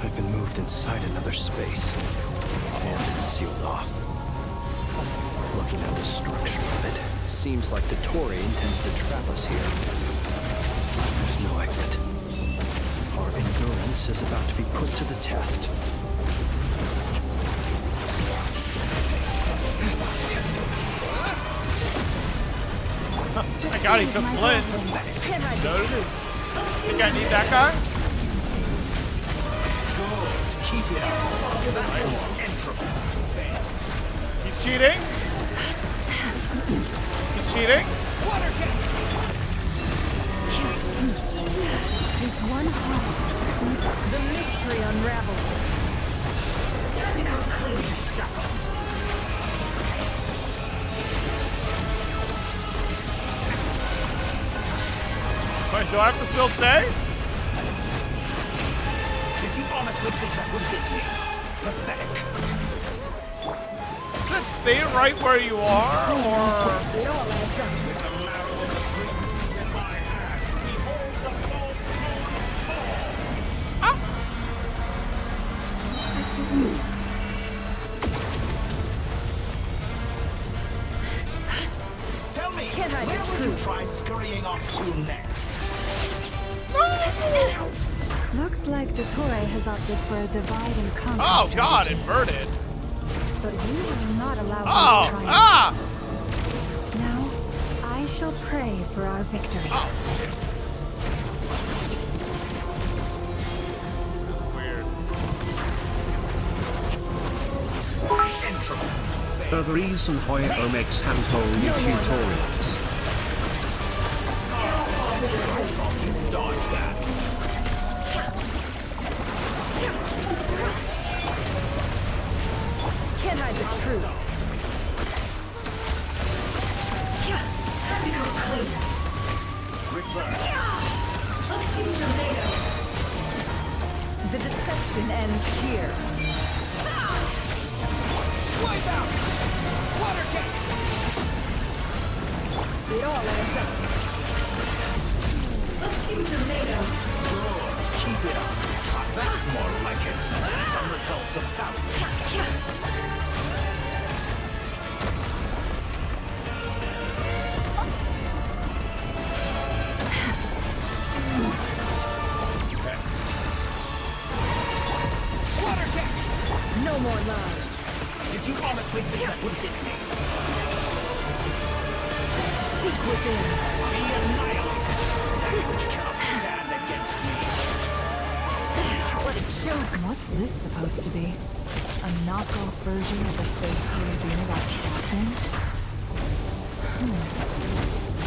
I've been moved inside another space. And it's sealed off. Looking at the structure of it, it seems like Dottore intends to trap us here. There's no exit. Our endurance is about to be put to the test. My god, he took Flint. Think I need that guy? Keep it up. That's more entropy. He's cheating? He's cheating? With one heart, the mystery unravels. Time to go clean. Shackled. Wait, do I have to still stay? Did you honestly think that would hit me? Pathetic. stay right where you are, or? Tell me, where will you try scurrying off to next? Looks like Dottore has opted for a divide and conquer Oh God, strategy. inverted. But we will not allow Oh, him to ah! Now, I shall pray for our victory. Oh, shit. Weird. The reason why Omex handhold tutorials. Dodge that. Can't hide the truth. The deception ends here. Wipe out! Water jet! It all adds up. Good. Keep it up. That's more like it. Some results of value. Water jet! No more lies. Did you honestly think that would hit me? Seek within. Be annihilated. That which cannot stand against me. What a joke. What's this supposed to be? A knockoff version of the space carabiner got trapped in?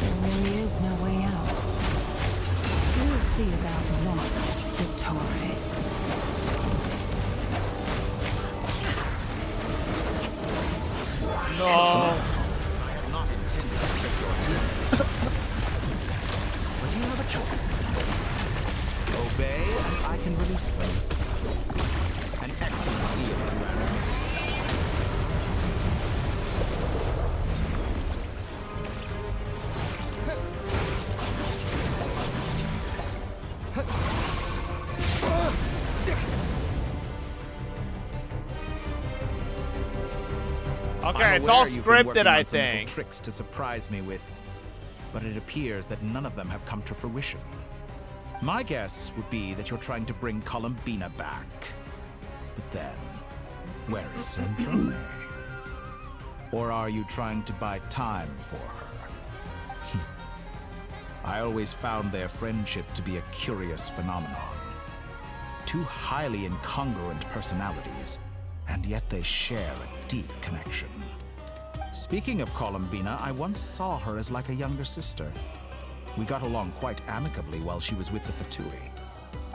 There really is no way out. We'll see about that, Dottore. No. I have not intended to take your teammates. But you have a choice. Obey, and I can release them. An excellent deal, if you ask me. Okay, it's I'm all aware you've been working scripted, I on some little think. tricks to surprise me with, but it appears that none of them have come to fruition. My guess would be that you're trying to bring Columbina back. But then, where is Centrone? Or are you trying to buy time for her? I always found their friendship to be a curious phenomenon. Two highly incongruent personalities, and yet they share a deep connection. Speaking of Columbina, I once saw her as like a younger sister. We got along quite amicably while she was with the Fatui.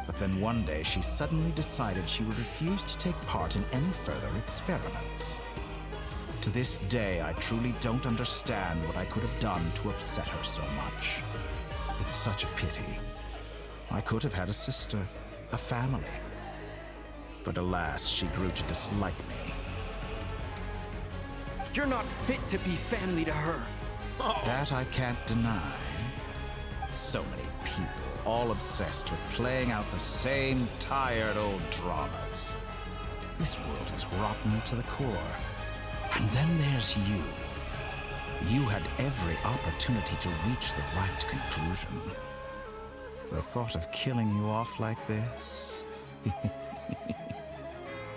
But then one day she suddenly decided she would refuse to take part in any further experiments. To this day, I truly don't understand what I could have done to upset her so much. It's such a pity. I could have had a sister, a family. But alas, she grew to dislike me. You're not fit to be family to her. That I can't deny. So many people, all obsessed with playing out the same tired old dramas. This world is rotten to the core. And then there's you. You had every opportunity to reach the right conclusion. The thought of killing you off like this?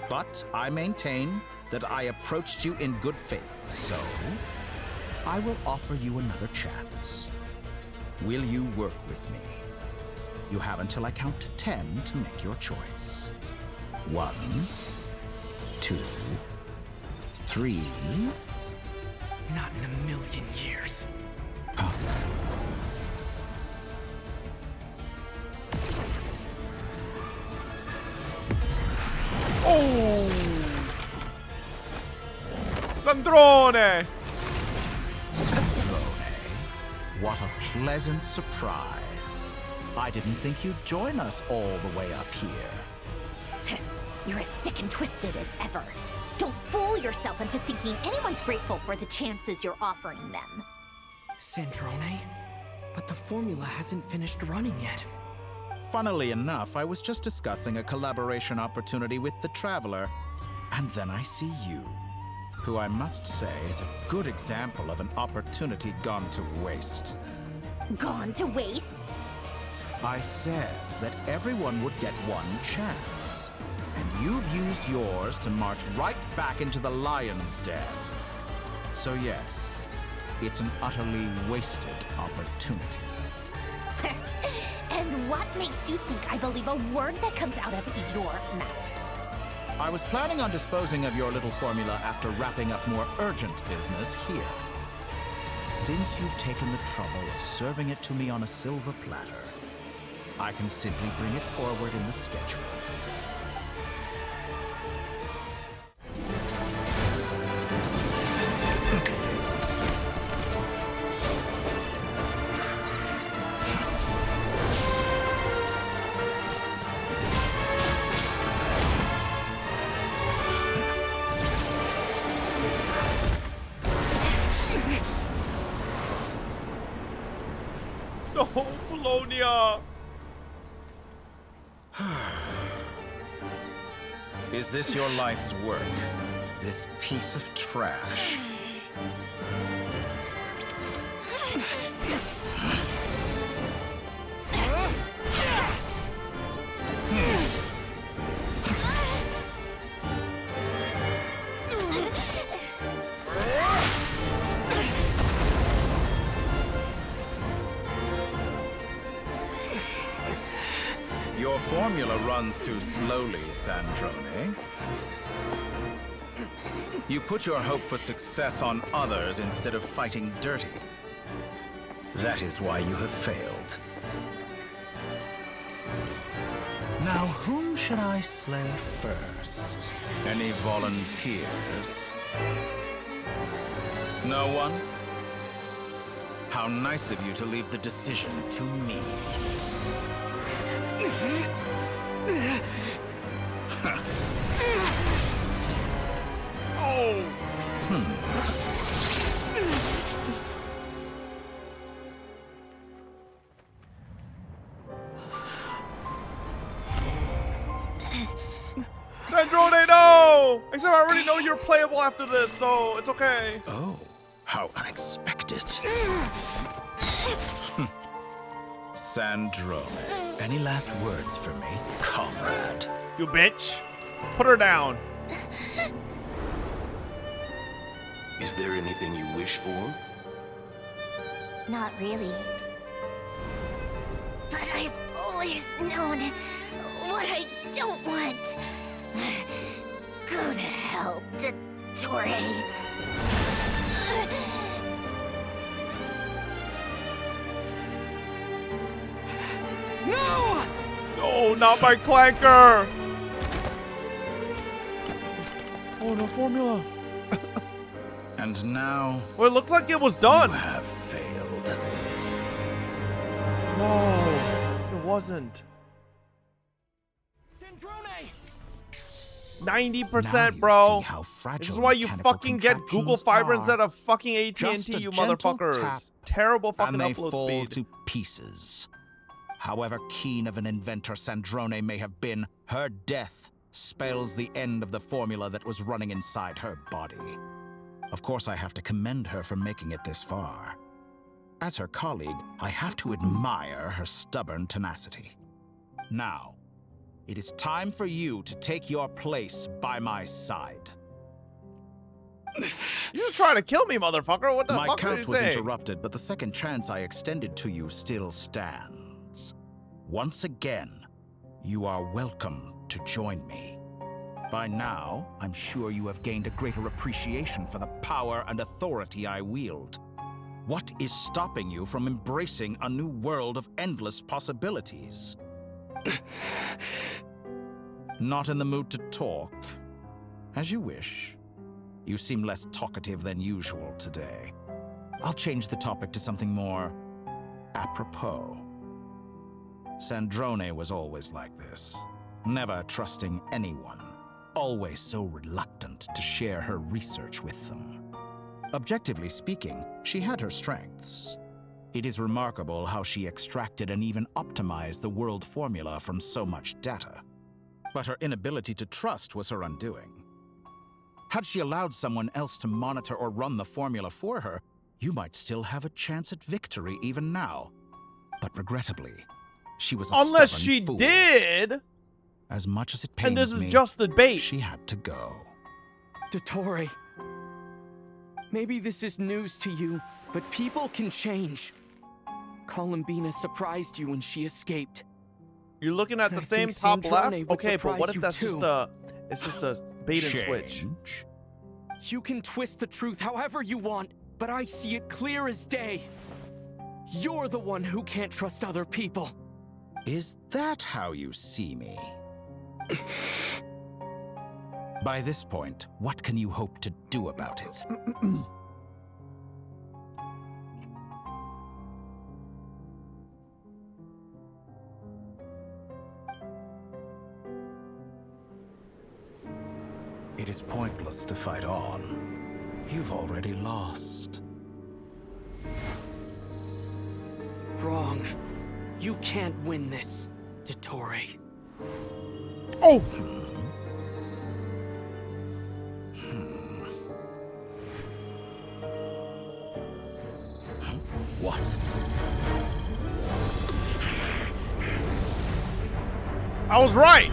But I maintain that I approached you in good faith, so I will offer you another chance. Will you work with me? You have until I count to 10 to make your choice. 1, 2, 3. Not in a million years. Huh. Oh! Sandrone! Sandrone. What a pleasant surprise. I didn't think you'd join us all the way up here. You're as sick and twisted as ever. Don't fool yourself into thinking anyone's grateful for the chances you're offering them. Sandrone? But the formula hasn't finished running yet. Funnily enough, I was just discussing a collaboration opportunity with the Traveler, and then I see you, who I must say is a good example of an opportunity gone to waste. Gone to waste? I said that everyone would get one chance, and you've used yours to march right back into the lion's den. So yes, it's an utterly wasted opportunity. And what makes you think I believe a word that comes out of your mouth? I was planning on disposing of your little formula after wrapping up more urgent business here. Since you've taken the trouble of serving it to me on a silver platter, I can simply bring it forward in the schedule. No, Polonia! Is this your life's work? This piece of trash? Your formula runs too slowly, Sandrone. You put your hope for success on others instead of fighting dirty. That is why you have failed. Now, whom should I slay first? Any volunteers? No one? How nice of you to leave the decision to me. Oh! Sandrone, no! Except I already know you're playable after this, so it's okay. Oh, how unexpected. Sandrone, any last words for me, comrade? You bitch. Put her down. Is there anything you wish for? Not really. But I've always known what I don't want. Go to hell, Dottore. No! No, not my clanker! Oh, no formula. And now... Well, it looked like it was done. You have failed. No, it wasn't. 90%, bro. This is why you fucking get Google Fiber instead of fucking AT&T, you motherfuckers. Terrible fucking and they upload fall speed. to pieces. However keen of an inventor Sandrone may have been, her death spells the end of the formula that was running inside her body. Of course, I have to commend her for making it this far. As her colleague, I have to admire her stubborn tenacity. Now, it is time for you to take your place by my side. You're trying to kill me, motherfucker. What the My fuck are you count was saying? interrupted, but the second chance I extended to you still stands. Once again, you are welcome to join me. By now, I'm sure you have gained a greater appreciation for the power and authority I wield. What is stopping you from embracing a new world of endless possibilities? Not in the mood to talk? As you wish. You seem less talkative than usual today. I'll change the topic to something more apropos. Sandrone was always like this, never trusting anyone. always so reluctant to share her research with them. Objectively speaking, she had her strengths. It is remarkable how she extracted and even optimized the world formula from so much data. But her inability to trust was her undoing. Had she allowed someone else to monitor or run the formula for her, you might still have a chance at victory even now. But regrettably, she was a Unless stubborn she fool. did. As much as it pains And this is me, just a bait. she had to go. Dottore, maybe this is news to you, but people can change. Columbina surprised you when she escaped. You're looking at the I same think top Sandrone left? would Okay, but what surprise if you that's too. just a bait and switch? You can twist the truth however you want, but I see it clear as day. You're the one who can't trust other people. Is that how you see me? By this point, what can you hope to do about it? It is pointless to fight on. You've already lost. Wrong. You can't win this, Dottore. Oh! What? I was right!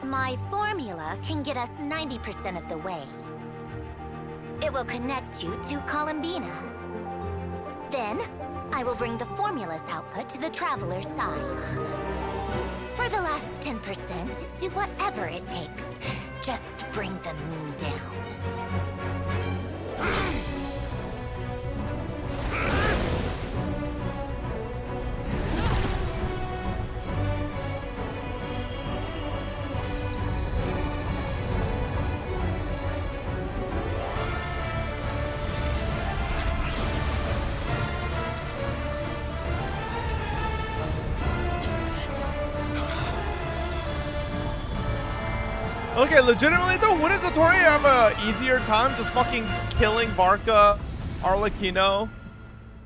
My formula can get us 90% of the way. It will connect you to Columbina. Then, I will bring the formula's output to the Traveler's side. For the last 10%, do whatever it takes. Just bring the moon down. Okay, legitimately though, wouldn't Dottore have a easier time just fucking killing Barca, Arlecchino,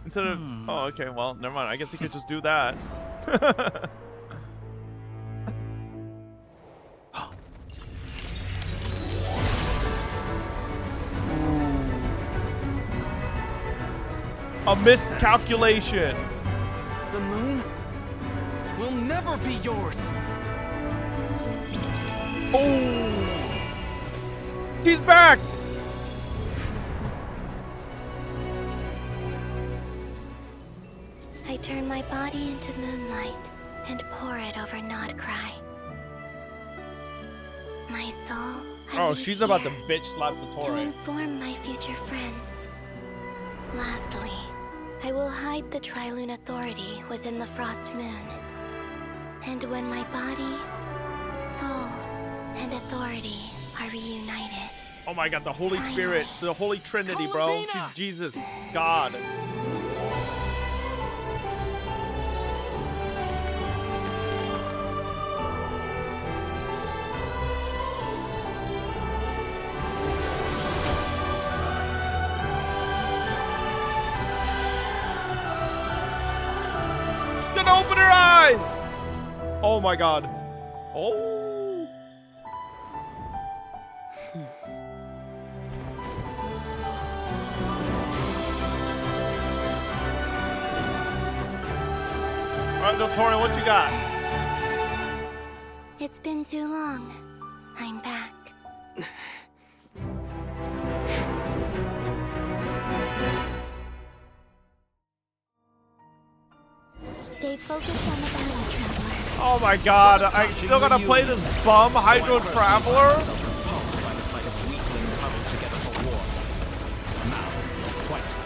instead of... Oh, okay, well, never mind. I guess he could just do that. A miscalculation. The moon will never be yours. Oh! He's back! I turn my body into moonlight and pour it over Nordkraio. My soul, I leave she's about to here bitch slap to Dottore. inform my future friends. Lastly, I will hide the Trilune Authority within the Frost Moon. And when my body, soul, and authority are reunited, Oh my god, the Holy Spirit, the Holy Trinity, bro. She's Jesus, God. She's gonna open her eyes! Oh my god. Oh. Alright, Dottore, what you got? it's been too long. I'm back. Stay focused on the battle, Traveler. Oh my god, I still gotta play this bum Hydro Traveler?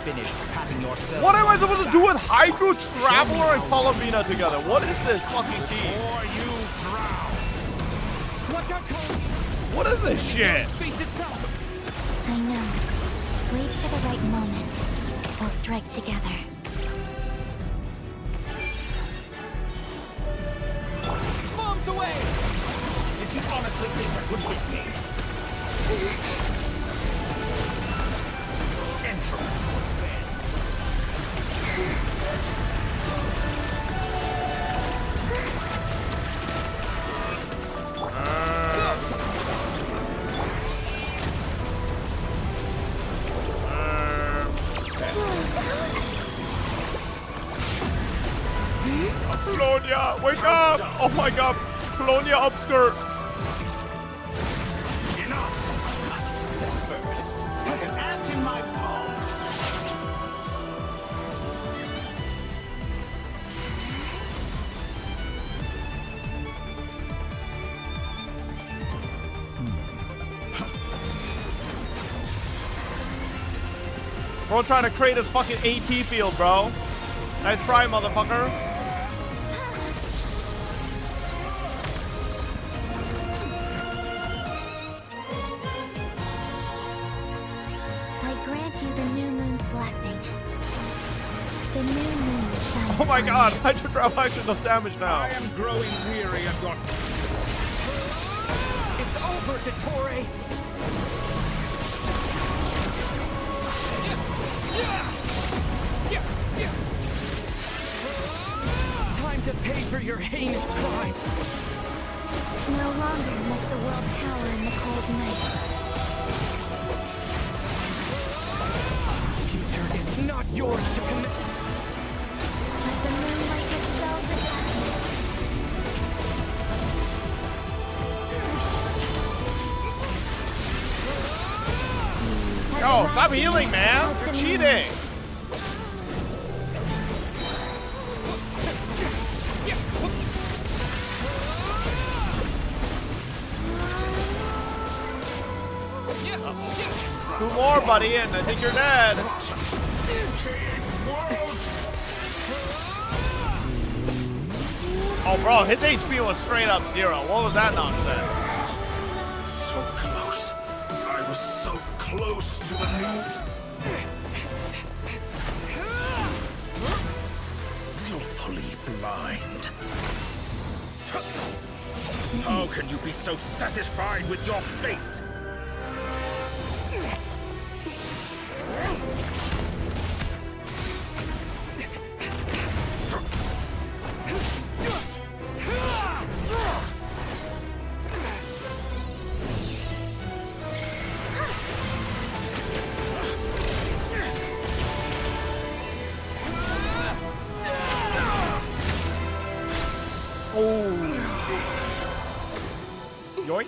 What am I supposed to do with Hydro Traveler and Columbina together? What is this fucking team? What is this shit? I know. Wait for the right moment. We'll strike together. miles away! Did you honestly think that would hit me? Polonia, wake up! Oh my god, Polonia upskirt. First, an ant in my palm. Bro trying to create his fucking AT field, bro. Nice try, motherfucker. I grant you the new moon's blessing. The new moon shines. Oh my god, Hydro Trap actually does damage now. I am growing weary of your... It's over, Dottore! Time to pay for your heinous crime! No longer must the world cower in the cold night. The future is not yours to commit. Let the moonlight dispel the darkness. Yo, stop healing, man. You're cheating. Two more, buddy, and I think you're dead. Oh, bro, his HP was straight up 0. What was that nonsense? So close. I was so close to the new... Willfully blind. How can you be so satisfied with your fate? Yoink.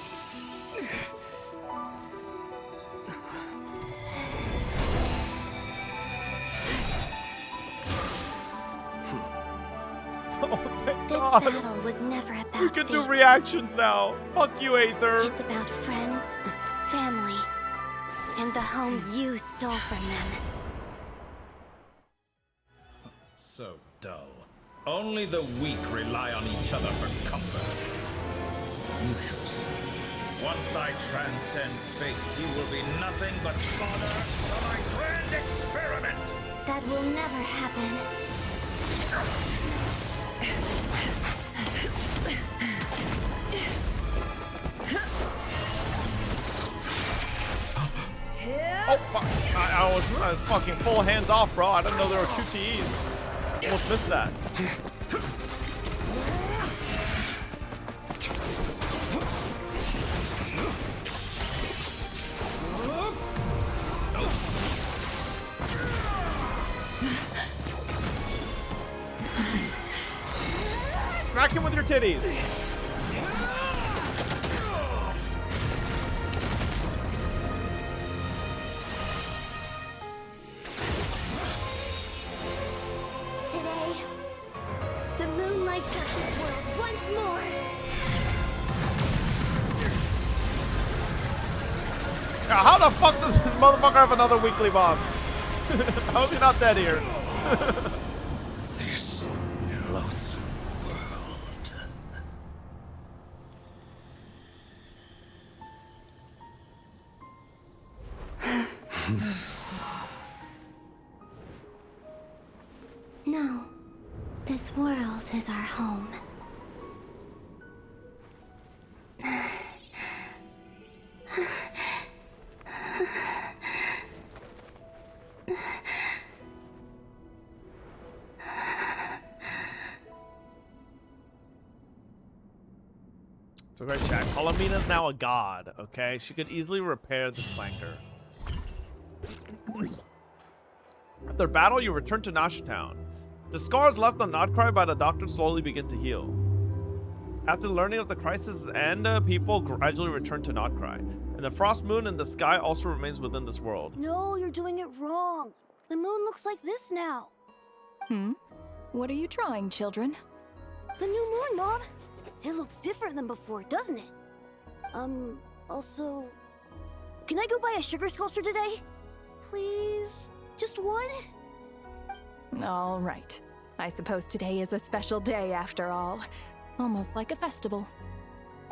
Oh, thank This God. battle was never about We can do fate. reactions now. Fuck you, Aether. It's about friends, family, and the home you stole from them. So dull. Only the weak rely on each other for comfort. You shall see. Once I transcend fate, you will be nothing but fodder for my grand experiment. That will never happen. Oh, fuck. I was fucking full hands off, bro. I didn't know there were QTEs. Almost missed that. Smack him with your titties. Today, the moon lights up this world once more. Yeah, how the fuck does this motherfucker have another weekly boss? How is he not dead here? This loathsome world. No, this world is our home. So great chat. Columbina's now a god, okay? She could easily repair this flanker. After battle, you return to Nasha Town. The scars left on Nordkraio by the doctor slowly begin to heal. After learning of the crisis end, people gradually return to Nordkraio. And the frost moon in the sky also remains within this world. No, you're doing it wrong. The moon looks like this now. What are you trying, children? The new moon, Mom. It looks different than before, doesn't it? Also... Can I go buy a sugar sculpture today? Please? Just one? All right. I suppose today is a special day after all. Almost like a festival.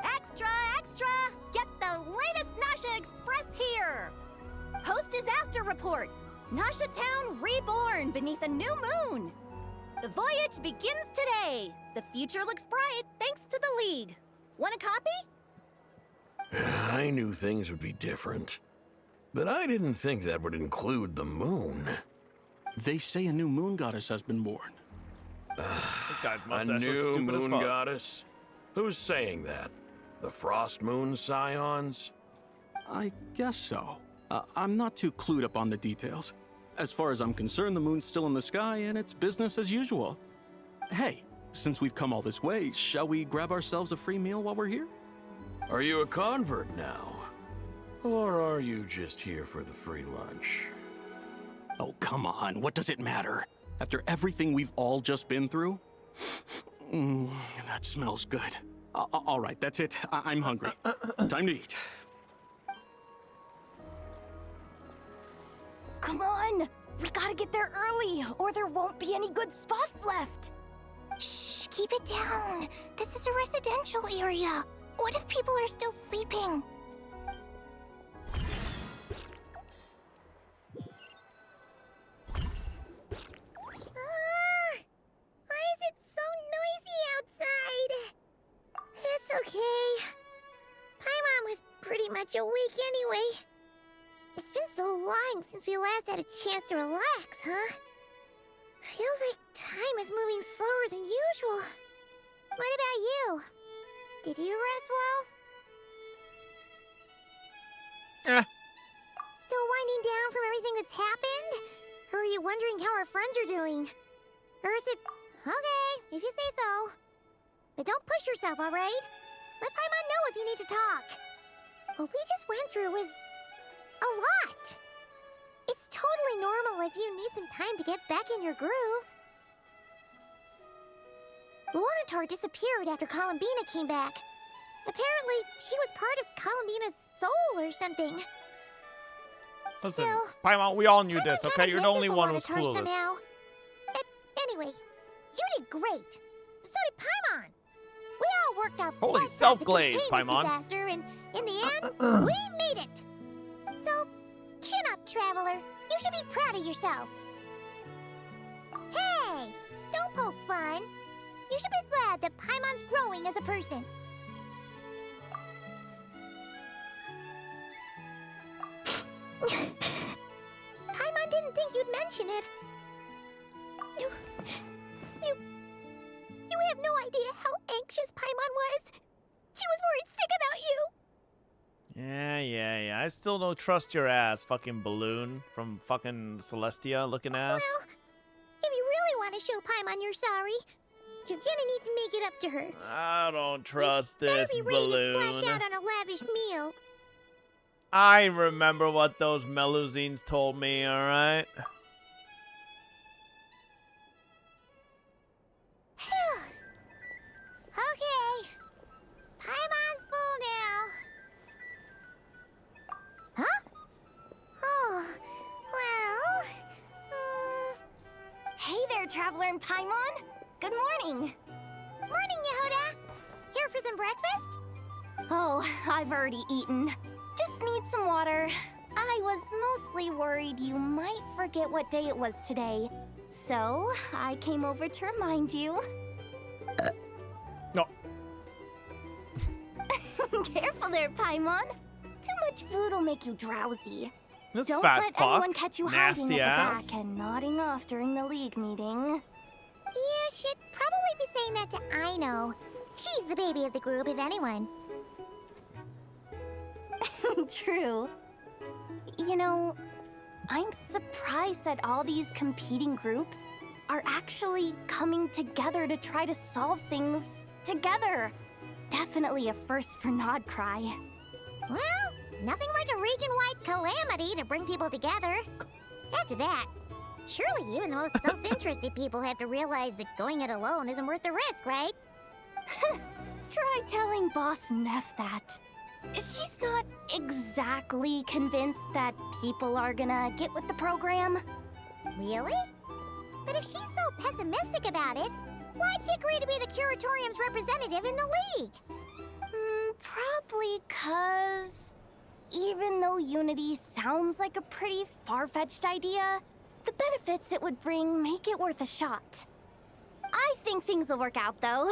Extra, extra! Get the latest Nasha Express here! Post-disaster report! Nasha Town reborn beneath a new moon! The voyage begins today! The future looks bright thanks to the League. Want a copy? I knew things would be different, but I didn't think that would include the moon. They say a new moon goddess has been born. This guy's A mustache looks new stupid as moon fuck. goddess? Who's saying that? The Frost Moon Scions? I guess so. I'm not too clued up on the details. As far as I'm concerned, the moon's still in the sky and it's business as usual. Hey, since we've come all this way, shall we grab ourselves a free meal while we're here? Are you a convert now? Or are you just here for the free lunch? Oh, come on. What does it matter? After everything we've all just been through? That smells good. All right, that's it. I'm hungry. Time to eat. Come on! We gotta get there early, or there won't be any good spots left! Shh, keep it down. This is a residential area. What if people are still sleeping? Why is it so noisy outside? It's okay. Paimon was pretty much awake anyway. It's been so long since we last had a chance to relax, huh? Feels like time is moving slower than usual. What about you? Did you rest well? Still winding down from everything that's happened? Or are you wondering how our friends are doing? Or is it... Okay, if you say so. But don't push yourself, alright? Let Paimon know if you need to talk. What we just went through was... a lot. It's totally normal if you need some time to get back in your groove. Luanatar disappeared after Columbina came back. Apparently, she was part of Columbina's soul or something. Listen, Still, Paimon, we all knew Paimon this, okay? kinda You're the only misses one who's Luanatar clueless. somehow. But anyway, you did great. So did Paimon. We all worked our Holy butts off to self-glaze, contain this Paimon. disaster, and in the end, we made it. So, chin up, Traveler. You should be proud of yourself. Hey, don't poke fun. You should be glad that Paimon's growing as a person. Paimon didn't think you'd mention it. You have no idea how anxious Paimon was. She was worried sick about you. Yeah. I still don't trust your ass, fucking balloon from fucking Celestia looking ass. Well, if you really want to show Paimon you're sorry, you're gonna need to make it up to her. I don't trust Better this be ready to balloon. splash out on a lavish meal. I remember what those Melusines told me, alright? Okay. Paimon's full now. Huh? Oh, well... Hey there, Traveler and Paimon! Good morning! Morning, Yehuda. Here for some breakfast? Oh, I've already eaten. Just need some water. I was mostly worried you might forget what day it was today. So, I came over to remind you. No. Careful there, Paimon. Too much food will make you drowsy. This Don't fat let fuck. anyone catch you hiding Nasty at the ass. back and nodding off during the League meeting. You should probably be saying that to Aino. She's the baby of the group, if anyone. True. You know, I'm surprised that all these competing groups are actually coming together to try to solve things together. Definitely a first for nordkraio. Well, nothing like a region-wide calamity to bring people together. After that, surely even the most self-interested people have to realize that going it alone isn't worth the risk, right? Try telling Boss Neff that. She's not exactly convinced that people are gonna get with the program. Really? But if she's so pessimistic about it, why'd she agree to be the Curatorium's representative in the League? Probably 'cause even though unity sounds like a pretty far-fetched idea, the benefits it would bring make it worth a shot. I think things will work out, though.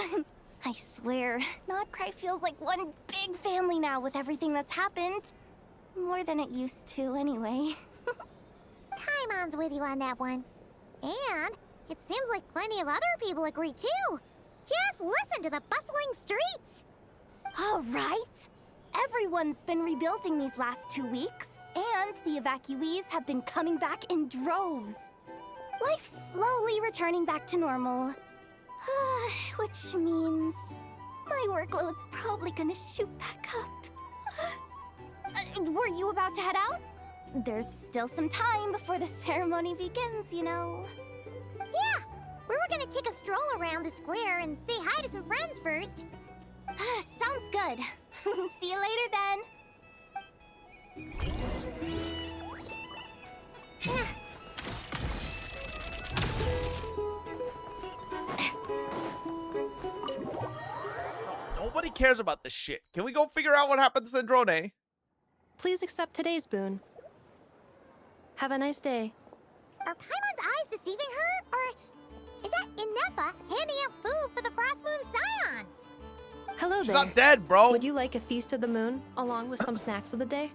I swear, nordkraio feels like one big family now with everything that's happened. More than it used to, anyway. Paimon's with you on that one. And it seems like plenty of other people agree, too. Just listen to the bustling streets. All right. Everyone's been rebuilding these last 2 weeks, and the evacuees have been coming back in droves. Life's slowly returning back to normal. Which means my workload's probably gonna shoot back up. Were you about to head out? There's still some time before the ceremony begins, you know. Yeah, we were gonna take a stroll around the square and say hi to some friends first. Sounds good. See you later then. Nobody cares about this shit. Can we go figure out what happened to Sandrone? Please accept today's boon. Have a nice day. Are Paimon's eyes deceiving her? Or is that Inefa handing out food for the Frost Moon Scions? Hello She's there. not dead, bro. Would you like a feast of the moon, along with some snacks of the day?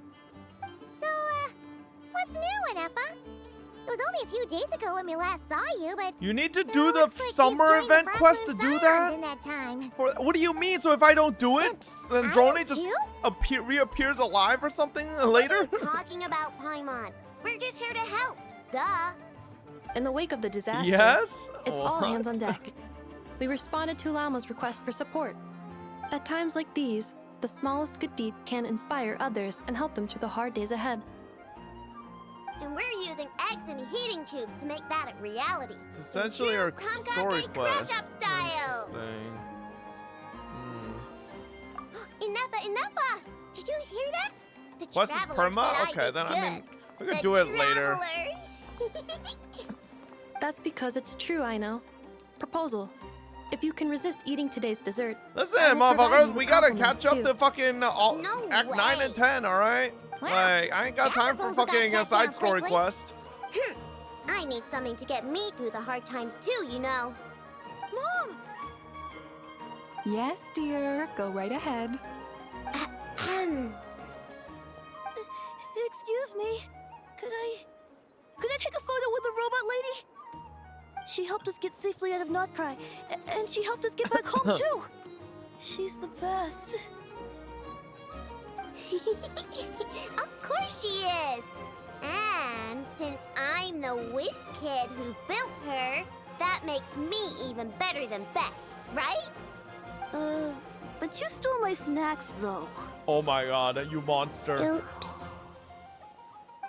So, what's new, Inefa? It was only a few days ago when we last saw you, but... You need to do the summer event quest to do that? In that time. What do you mean? So if I don't do it, Sandrone just reappears alive or something later? What are you talking about, Paimon? We're just here to help. Duh. In the wake of the disaster, yes? It's all What? hands on deck. We responded to Lama's request for support. At times like these, the smallest good deed can inspire others and help them through the hard days ahead. And we're using eggs and heating tubes to make that a reality. It's essentially our story quest. Style. Enough! Did you hear that? The Quest is traveler perma? said Okay, I'd then be I mean, we good. could The do it later. That's because it's true, I know. Proposal. If you can resist eating today's dessert, Listen, I will provide motherfuckers, you we with gotta compliments, catch up too. to fucking No Act 9 and 10, alright? Well, like, I ain't got that time for proposal got fucking a checked side out story quickly. quest. I need something to get me through the hard times too, you know. Mom! Yes, dear. Go right ahead. Excuse me. Could I take a photo with the robot lady? She helped us get safely out of nordkraio, and she helped us get back home too. She's the best. Of course she is. And since I'm the whiz kid who built her, that makes me even better than best, right? But you stole my snacks though. Oh my god, you monster. Oops.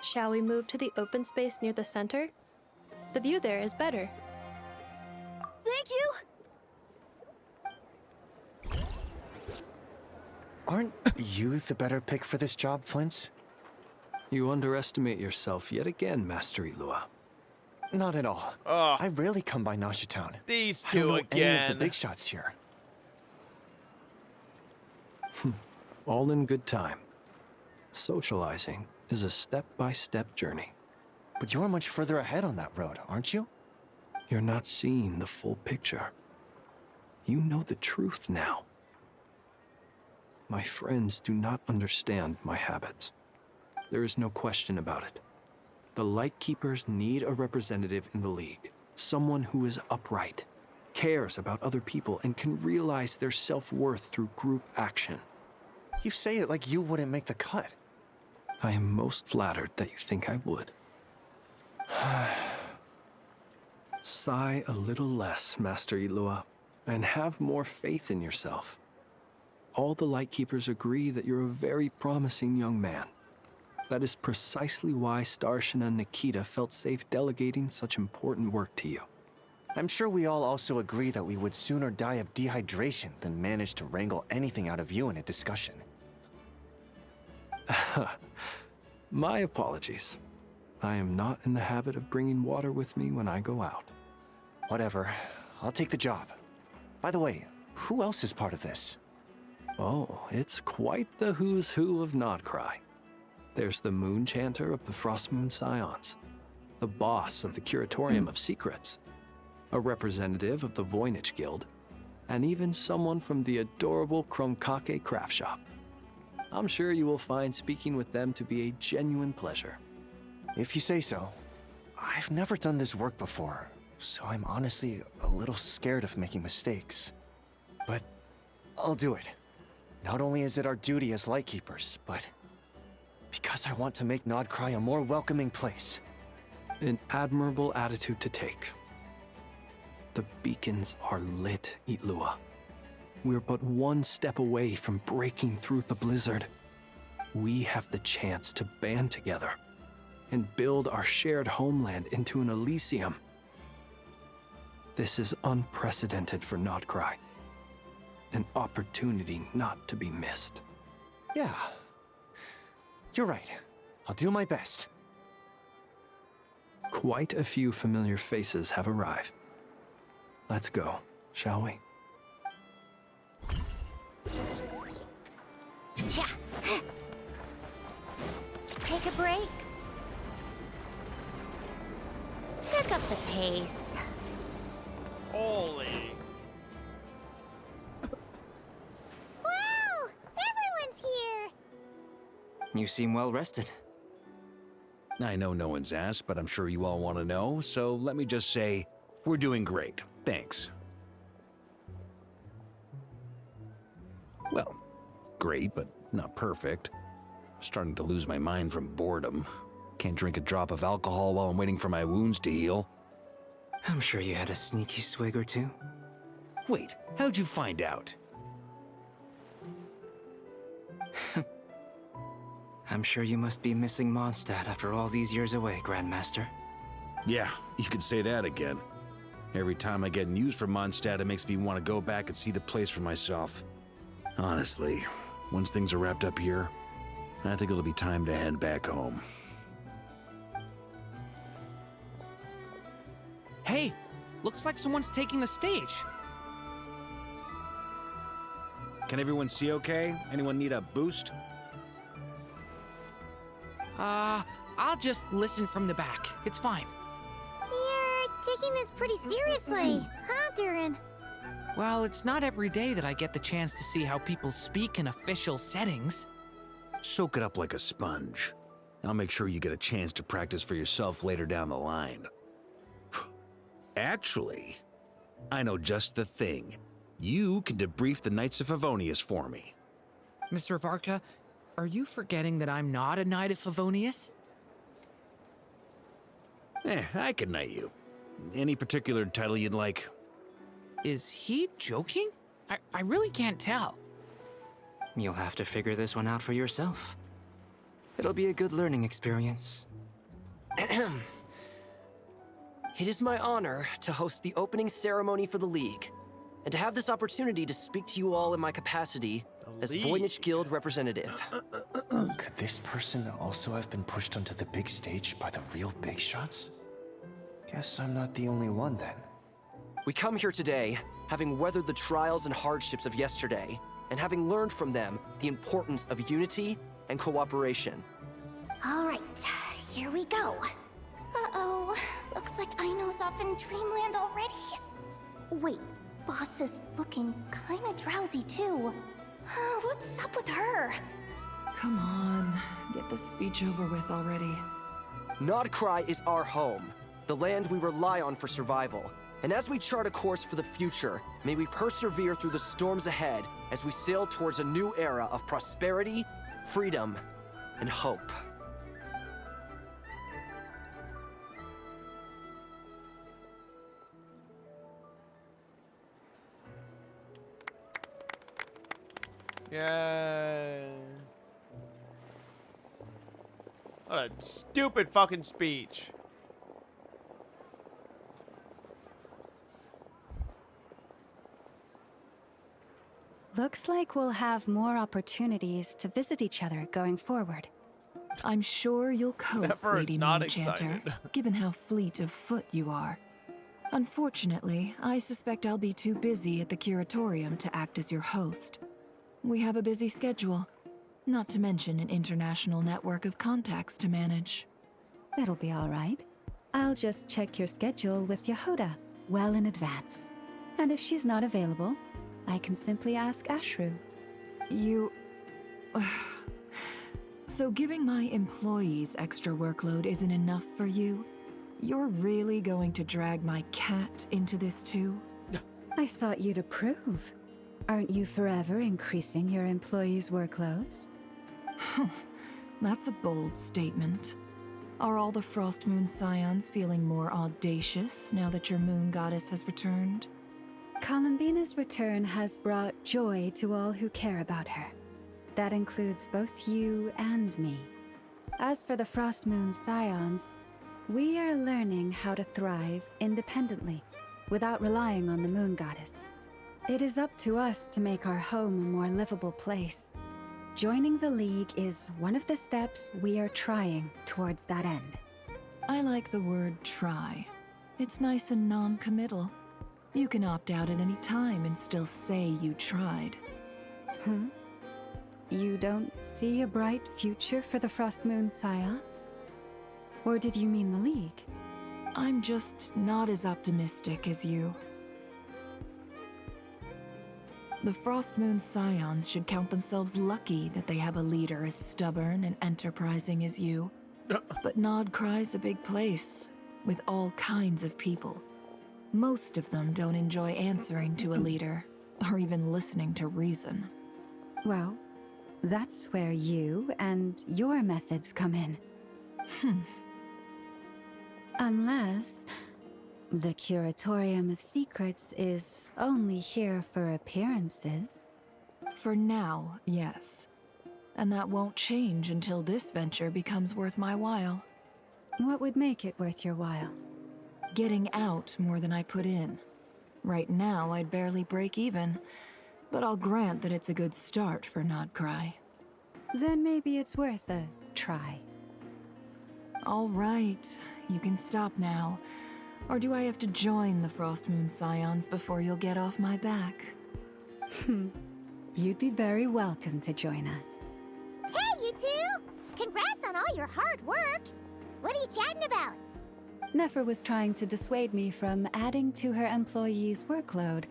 Shall we move to the open space near the center? The view there is better. Thank you. Aren't you the better pick for this job, Flint? You underestimate yourself yet again, Master Ilua. Not at all. Ugh. I rarely come by Nasha Town. These I two don't know any of again. the big shots here. All in good time. Socializing is a step-by-step journey. But you're much further ahead on that road, aren't you? You're not seeing the full picture. You know the truth now. My friends do not understand my habits. There is no question about it. The Lightkeepers need a representative in the League. Someone who is upright, cares about other people, and can realize their self-worth through group action. You say it like you wouldn't make the cut. I am most flattered that you think I would. Sigh a little less, Master Ilua, and have more faith in yourself. All the Lightkeepers agree that you're a very promising young man. That is precisely why Starshina and Nikita felt safe delegating such important work to you. I'm sure we all also agree that we would sooner die of dehydration than manage to wrangle anything out of you in a discussion. My apologies. I am not in the habit of bringing water with me when I go out. Whatever. I'll take the job. By the way, who else is part of this? Oh, it's quite the who's who of Nordkraio. There's the Moon Chanter of the Frostmoon Scions, the boss of the Curatorium of Secrets, a representative of the Voynich Guild, and even someone from the adorable Kromkake craft shop. I'm sure you will find speaking with them to be a genuine pleasure. If you say so. I've never done this work before, so I'm honestly a little scared of making mistakes. But I'll do it. Not only is it our duty as Lightkeepers, but because I want to make Nordkraio a more welcoming place. An admirable attitude to take. The beacons are lit, Ilua. We're but one step away from breaking through the blizzard. We have the chance to band together and build our shared homeland into an Elysium. This is unprecedented for Nordkraio. An opportunity not to be missed. Yeah. You're right. I'll do my best. Quite a few familiar faces have arrived. Let's go, shall we? Yeah. Take a break. Pick up the pace. Holy. Wow! Everyone's here! You seem well rested. I know no one's asked, but I'm sure you all want to know, so let me just say, we're doing great. Thanks. Well, great, but not perfect. Starting to lose my mind from boredom. Can't drink a drop of alcohol while I'm waiting for my wounds to heal. I'm sure you had a sneaky swig or two. Wait, how'd you find out? I'm sure you must be missing Mondstadt after all these years away, Grandmaster. Yeah, you could say that again. Every time I get news from Mondstadt, it makes me want to go back and see the place for myself. Honestly, once things are wrapped up here, I think it'll be time to head back home. Hey, looks like someone's taking the stage. Can everyone see okay? Anyone need a boost? I'll just listen from the back. It's fine. You're taking this pretty seriously, huh, Durin? Well, it's not every day that I get the chance to see how people speak in official settings. Soak it up like a sponge. I'll make sure you get a chance to practice for yourself later down the line. Actually, I know just the thing. You can debrief the Knights of Favonius for me. Mr. Varka, are you forgetting that I'm not a Knight of Favonius? I can knight you. Any particular title you'd like? Is he joking? I really can't tell. You'll have to figure this one out for yourself. It'll be a good learning experience. It is my honor to host the opening ceremony for the League, and to have this opportunity to speak to you all in my capacity as Voynich Guild representative. Could this person also have been pushed onto the big stage by the real big shots? Guess I'm not the only one then. We come here today, having weathered the trials and hardships of yesterday, and having learned from them the importance of unity and cooperation. All right, here we go. Uh-oh, looks like Aino's off in Dreamland already. Wait, Boss is looking kinda drowsy too. What's up with her? Come on, get this speech over with already. Nordkraio is our home, the land we rely on for survival. And as we chart a course for the future, may we persevere through the storms ahead as we sail towards a new era of prosperity, freedom, and hope. Yeah. What a stupid fucking speech. Looks like we'll have more opportunities to visit each other going forward. I'm sure you'll cope, Never is Lady not Moonchanter, excited. given how fleet of foot you are. Unfortunately, I suspect I'll be too busy at the curatorium to act as your host. We have a busy schedule, not to mention an international network of contacts to manage. It'll be all right. I'll just check your schedule with Yehoda well in advance. And if she's not available, I can simply ask Ashru. You... So giving my employees extra workload isn't enough for you? You're really going to drag my cat into this too? I thought you'd approve. Aren't you forever increasing your employees' workloads? That's a bold statement. Are all the Frost Moon Scions feeling more audacious now that your moon goddess has returned? Columbina's return has brought joy to all who care about her. That includes both you and me. As for the Frost Moon Scions, we are learning how to thrive independently, without relying on the moon goddess. It is up to us to make our home a more livable place. Joining the League is one of the steps we are trying towards that end. I like the word try. It's nice and non-committal. You can opt out at any time and still say you tried. You don't see a bright future for the Frost Moon Scions? Or did you mean the League? I'm just not as optimistic as you. The Frost Moon Scions should count themselves lucky that they have a leader as stubborn and enterprising as you. But Nordkrai's a big place, with all kinds of people. Most of them don't enjoy answering to a leader, or even listening to reason. Well, that's where you and your methods come in. Unless the Curatorium of Secrets is only here for appearances. For now, yes. And that won't change until this venture becomes worth my while. What would make it worth your while? Getting out more than I put in. Right now, I'd barely break even, but I'll grant that it's a good start for Nordkrai. Then maybe it's worth a try. All right, you can stop now. Or do I have to join the Frost Moon Scions before you'll get off my back? You'd be very welcome to join us. Hey, you two! Congrats on all your hard work! What are you chatting about? Nefer was trying to dissuade me from adding to her employees' workload.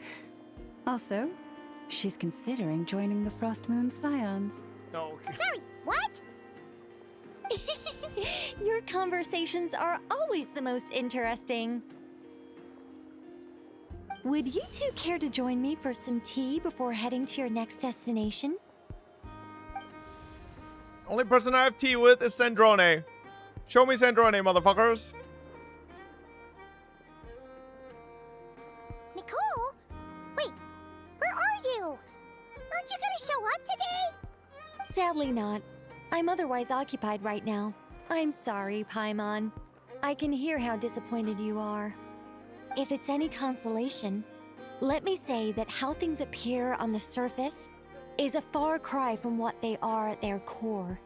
Also, she's considering joining the Frost Moon Scions. No. Sorry, what? Your conversations are always the most interesting. Would you two care to join me for some tea before heading to your next destination? Only person I have tea with is Sandrone. Show me Sandrone, motherfuckers. Nicole? Wait, where are you? Aren't you gonna show up today? Sadly not. I'm otherwise occupied right now. I'm sorry, Paimon. I can hear how disappointed you are. If it's any consolation, let me say that how things appear on the surface is a far cry from what they are at their core.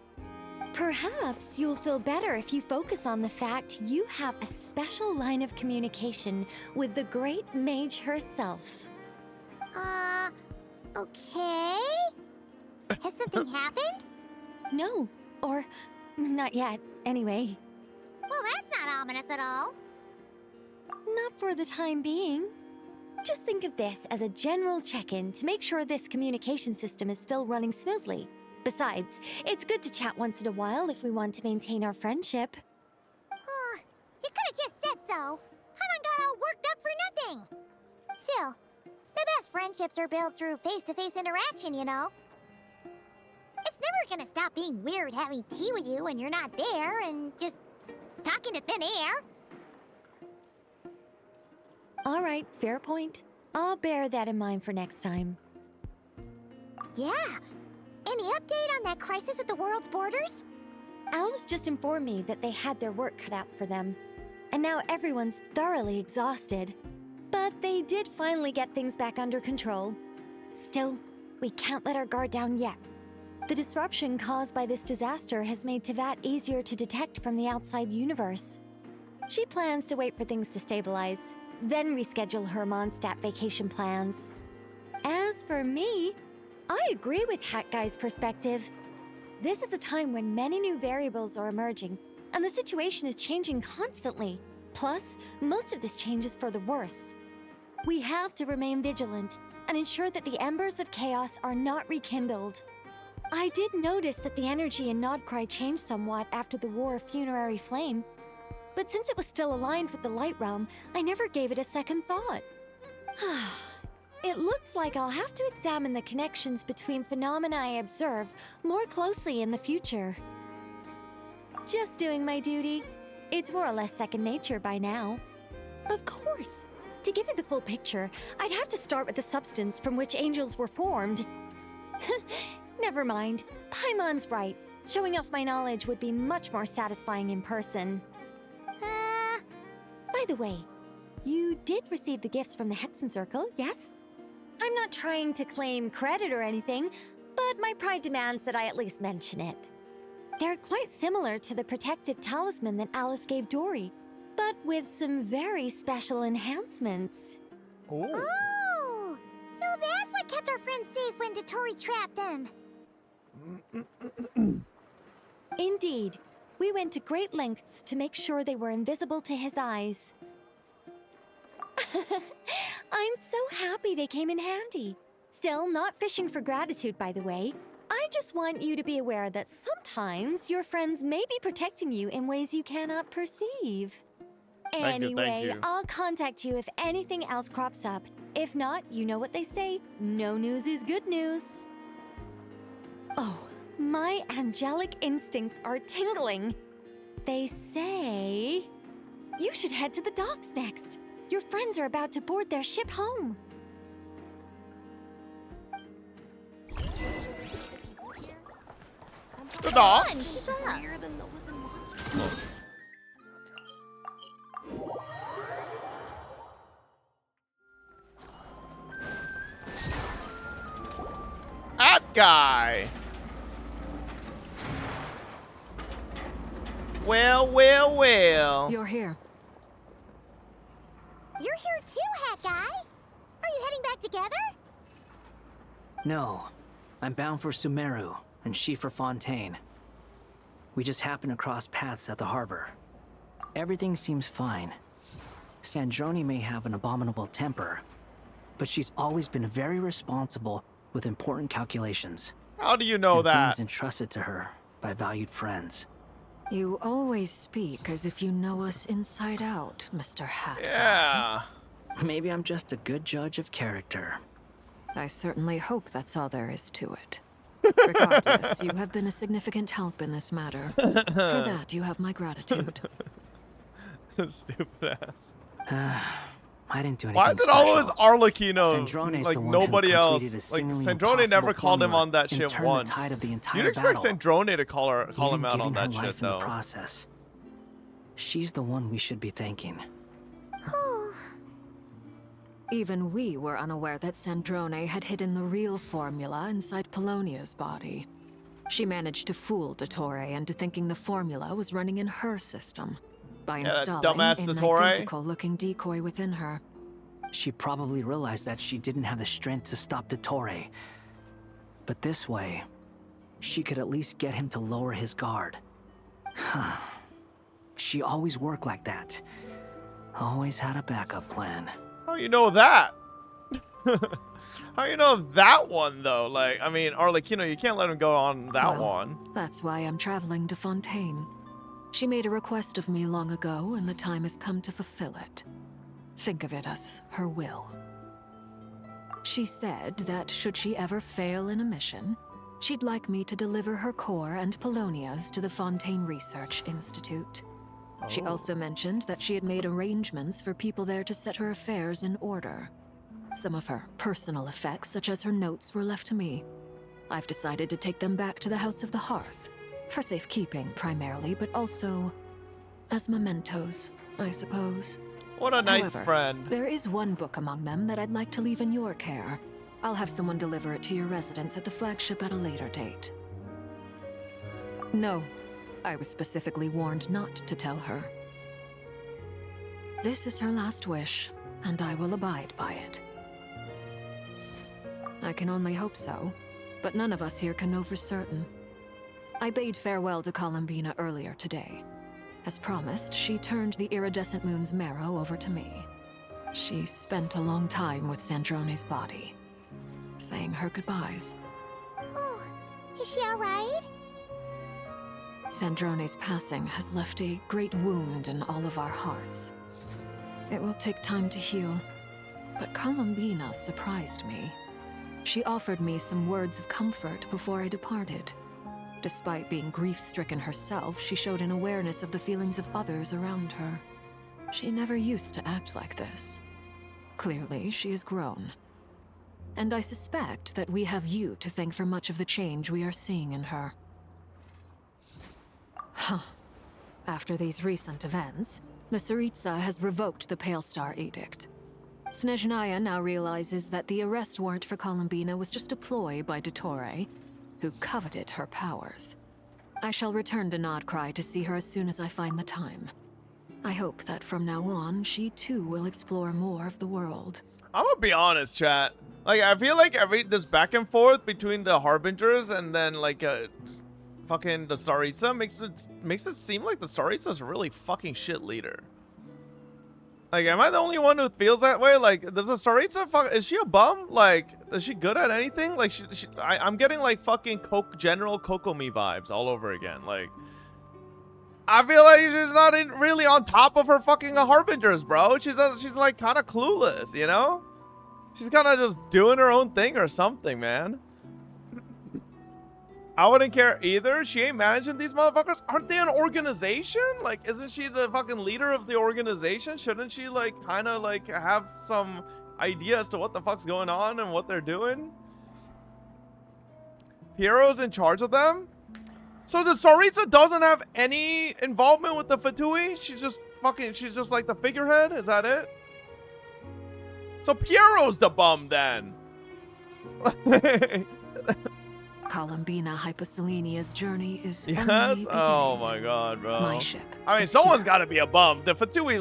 Perhaps you'll feel better if you focus on the fact you have a special line of communication with the great mage herself. Okay? Has something happened? No, or not yet, anyway. Well, that's not ominous at all. Not for the time being. Just think of this as a general check-in to make sure this communication system is still running smoothly. Besides, it's good to chat once in a while if we want to maintain our friendship. You could've just said so. Paimon got all worked up for nothing. Still, the best friendships are built through face-to-face interaction, you know. It's never gonna stop being weird having tea with you when you're not there and just talking to thin air. All right, fair point. I'll bear that in mind for next time. Yeah, Any update on that crisis at the world's borders? Alice just informed me that they had their work cut out for them, and now everyone's thoroughly exhausted. But they did finally get things back under control. Still, we can't let our guard down yet. The disruption caused by this disaster has made Tevat easier to detect from the outside universe. She plans to wait for things to stabilize, then reschedule her Mondstadt vacation plans. As for me, I agree with Hat Guy's perspective. This is a time when many new variables are emerging, and the situation is changing constantly. Plus, most of this change is for the worse. We have to remain vigilant and ensure that the embers of chaos are not rekindled. I did notice that the energy in nordkraio changed somewhat after the War of Funerary Flame, but since it was still aligned with the Light Realm, I never gave it a second thought. It looks like I'll have to examine the connections between phenomena I observe more closely in the future. Just doing my duty. It's more or less second nature by now. Of course, to give you the full picture, I'd have to start with the substance from which angels were formed. Never mind. Paimon's right. Showing off my knowledge would be much more satisfying in person. By the way, you did receive the gifts from the Hexen Circle, yes? I'm not trying to claim credit or anything, but my pride demands that I at least mention it. They're quite similar to the protective talisman that Alice gave Dory, but with some very special enhancements. Oh, so that's what kept our friends safe when Dotori trapped them. Indeed. We went to great lengths to make sure they were invisible to his eyes. I'm so happy they came in handy. Still, not fishing for gratitude, by the way. I just want you to be aware that sometimes your friends may be protecting you in ways you cannot perceive. Thank you. I'll contact you if anything else crops up. If not, you know what they say, no news is good news. Oh, my angelic instincts are tingling. They say you should head to the docks next. Your friends are about to board their ship home. The docks? Close. That guy. Well. You're here. You're here too, Hat Guy. Are you heading back together? No. I'm bound for Sumeru, and she for Fontaine. We just happened to cross paths at the harbor. Everything seems fine. Sandrone may have an abominable temper, but she's always been very responsible with important calculations. How do you know that? Things entrusted to her by valued friends. You always speak as if you know us inside out, Mr. Hat. Yeah. Maybe I'm just a good judge of character. I certainly hope that's all there is to it. Regardless, you have been a significant help in this matter. For that, you have my gratitude. Stupid ass. I didn't do anything Why is it special. always Arlecchino? Sandrone's Like the one nobody who else. completed a Like seemingly Sandrone never impossible called him formula on that and shit turned the once. tide of the entire You'd expect battle. Sandrone to call him Even out on giving her that shit life in the though. process. She's the one we should be thanking. Even we were unaware that Sandrone had hidden the real formula inside Polonia's body. She managed to fool Dottore into thinking the formula was running in her system by Yeah, that installing dumbass an Dottore. identical-looking decoy within her. She probably realized that she didn't have the strength to stop Dottore. But this way, she could at least get him to lower his guard. She always worked like that. Always had a backup plan. How you know that? How you know that one though? Like, I mean, Arlecchino, you can't let him go on that Well, one. That's why I'm traveling to Fontaine. She made a request of me long ago, and the time has come to fulfill it. Think of it as her will. She said that should she ever fail in a mission, she'd like me to deliver her core and Polonia's to the Fontaine Research Institute. She also mentioned that she had made arrangements for people there to set her affairs in order. Some of her personal effects, such as her notes, were left to me. I've decided to take them back to the House of the Hearth. For safekeeping, primarily, but also as mementos, I suppose. What a nice However, friend. There is one book among them that I'd like to leave in your care. I'll have someone deliver it to your residence at the flagship at a later date. No, I was specifically warned not to tell her. This is her last wish, and I will abide by it. I can only hope so, but none of us here can know for certain. I bade farewell to Columbina earlier today. As promised, she turned the iridescent moon's marrow over to me. She spent a long time with Sandrone's body, saying her goodbyes. Oh, is she alright? Sandrone's passing has left a great wound in all of our hearts. It will take time to heal, but Columbina surprised me. She offered me some words of comfort before I departed. Despite being grief-stricken herself, she showed an awareness of the feelings of others around her. She never used to act like this. Clearly, she has grown. And I suspect that we have you to thank for much of the change we are seeing in her. Huh. After these recent events, the Tsaritsa has revoked the Pale Star Edict. Snezhnaya now realizes that the arrest warrant for Columbina was just a ploy by Dottore, who coveted her powers. I shall return to Nordkraio to see her as soon as I find the time. I hope that from now on, she too will explore more of the world. I'm gonna be honest, chat. Like, I feel like this back and forth between the Harbingers and then like fucking the Tsaritsa makes it seem like the Tsaritsa's a really fucking shit leader. Like, am I the only one who feels that way? Like, does the Tsaritsa is she a bum? Like, is she good at anything? Like, I'm getting like fucking General Kokomi vibes all over again. Like, I feel like she's not really on top of her fucking Harbingers, bro. She's like kind of clueless, you know? She's kind of just doing her own thing or something, man. I wouldn't care either. She ain't managing these motherfuckers. Aren't they an organization? Like, isn't she the fucking leader of the organization? Shouldn't she, like, kind of, like, have some idea as to what the fuck's going on and what they're doing? Piero's in charge of them? So the Tsaritsa doesn't have any involvement with the Fatui? She's just like the figurehead? Is that it? So Piero's the bum, then. Columbina Hyposelenia's journey is yes. only Oh my god, bro. My ship. I mean, someone's got to be a bum. The Fatui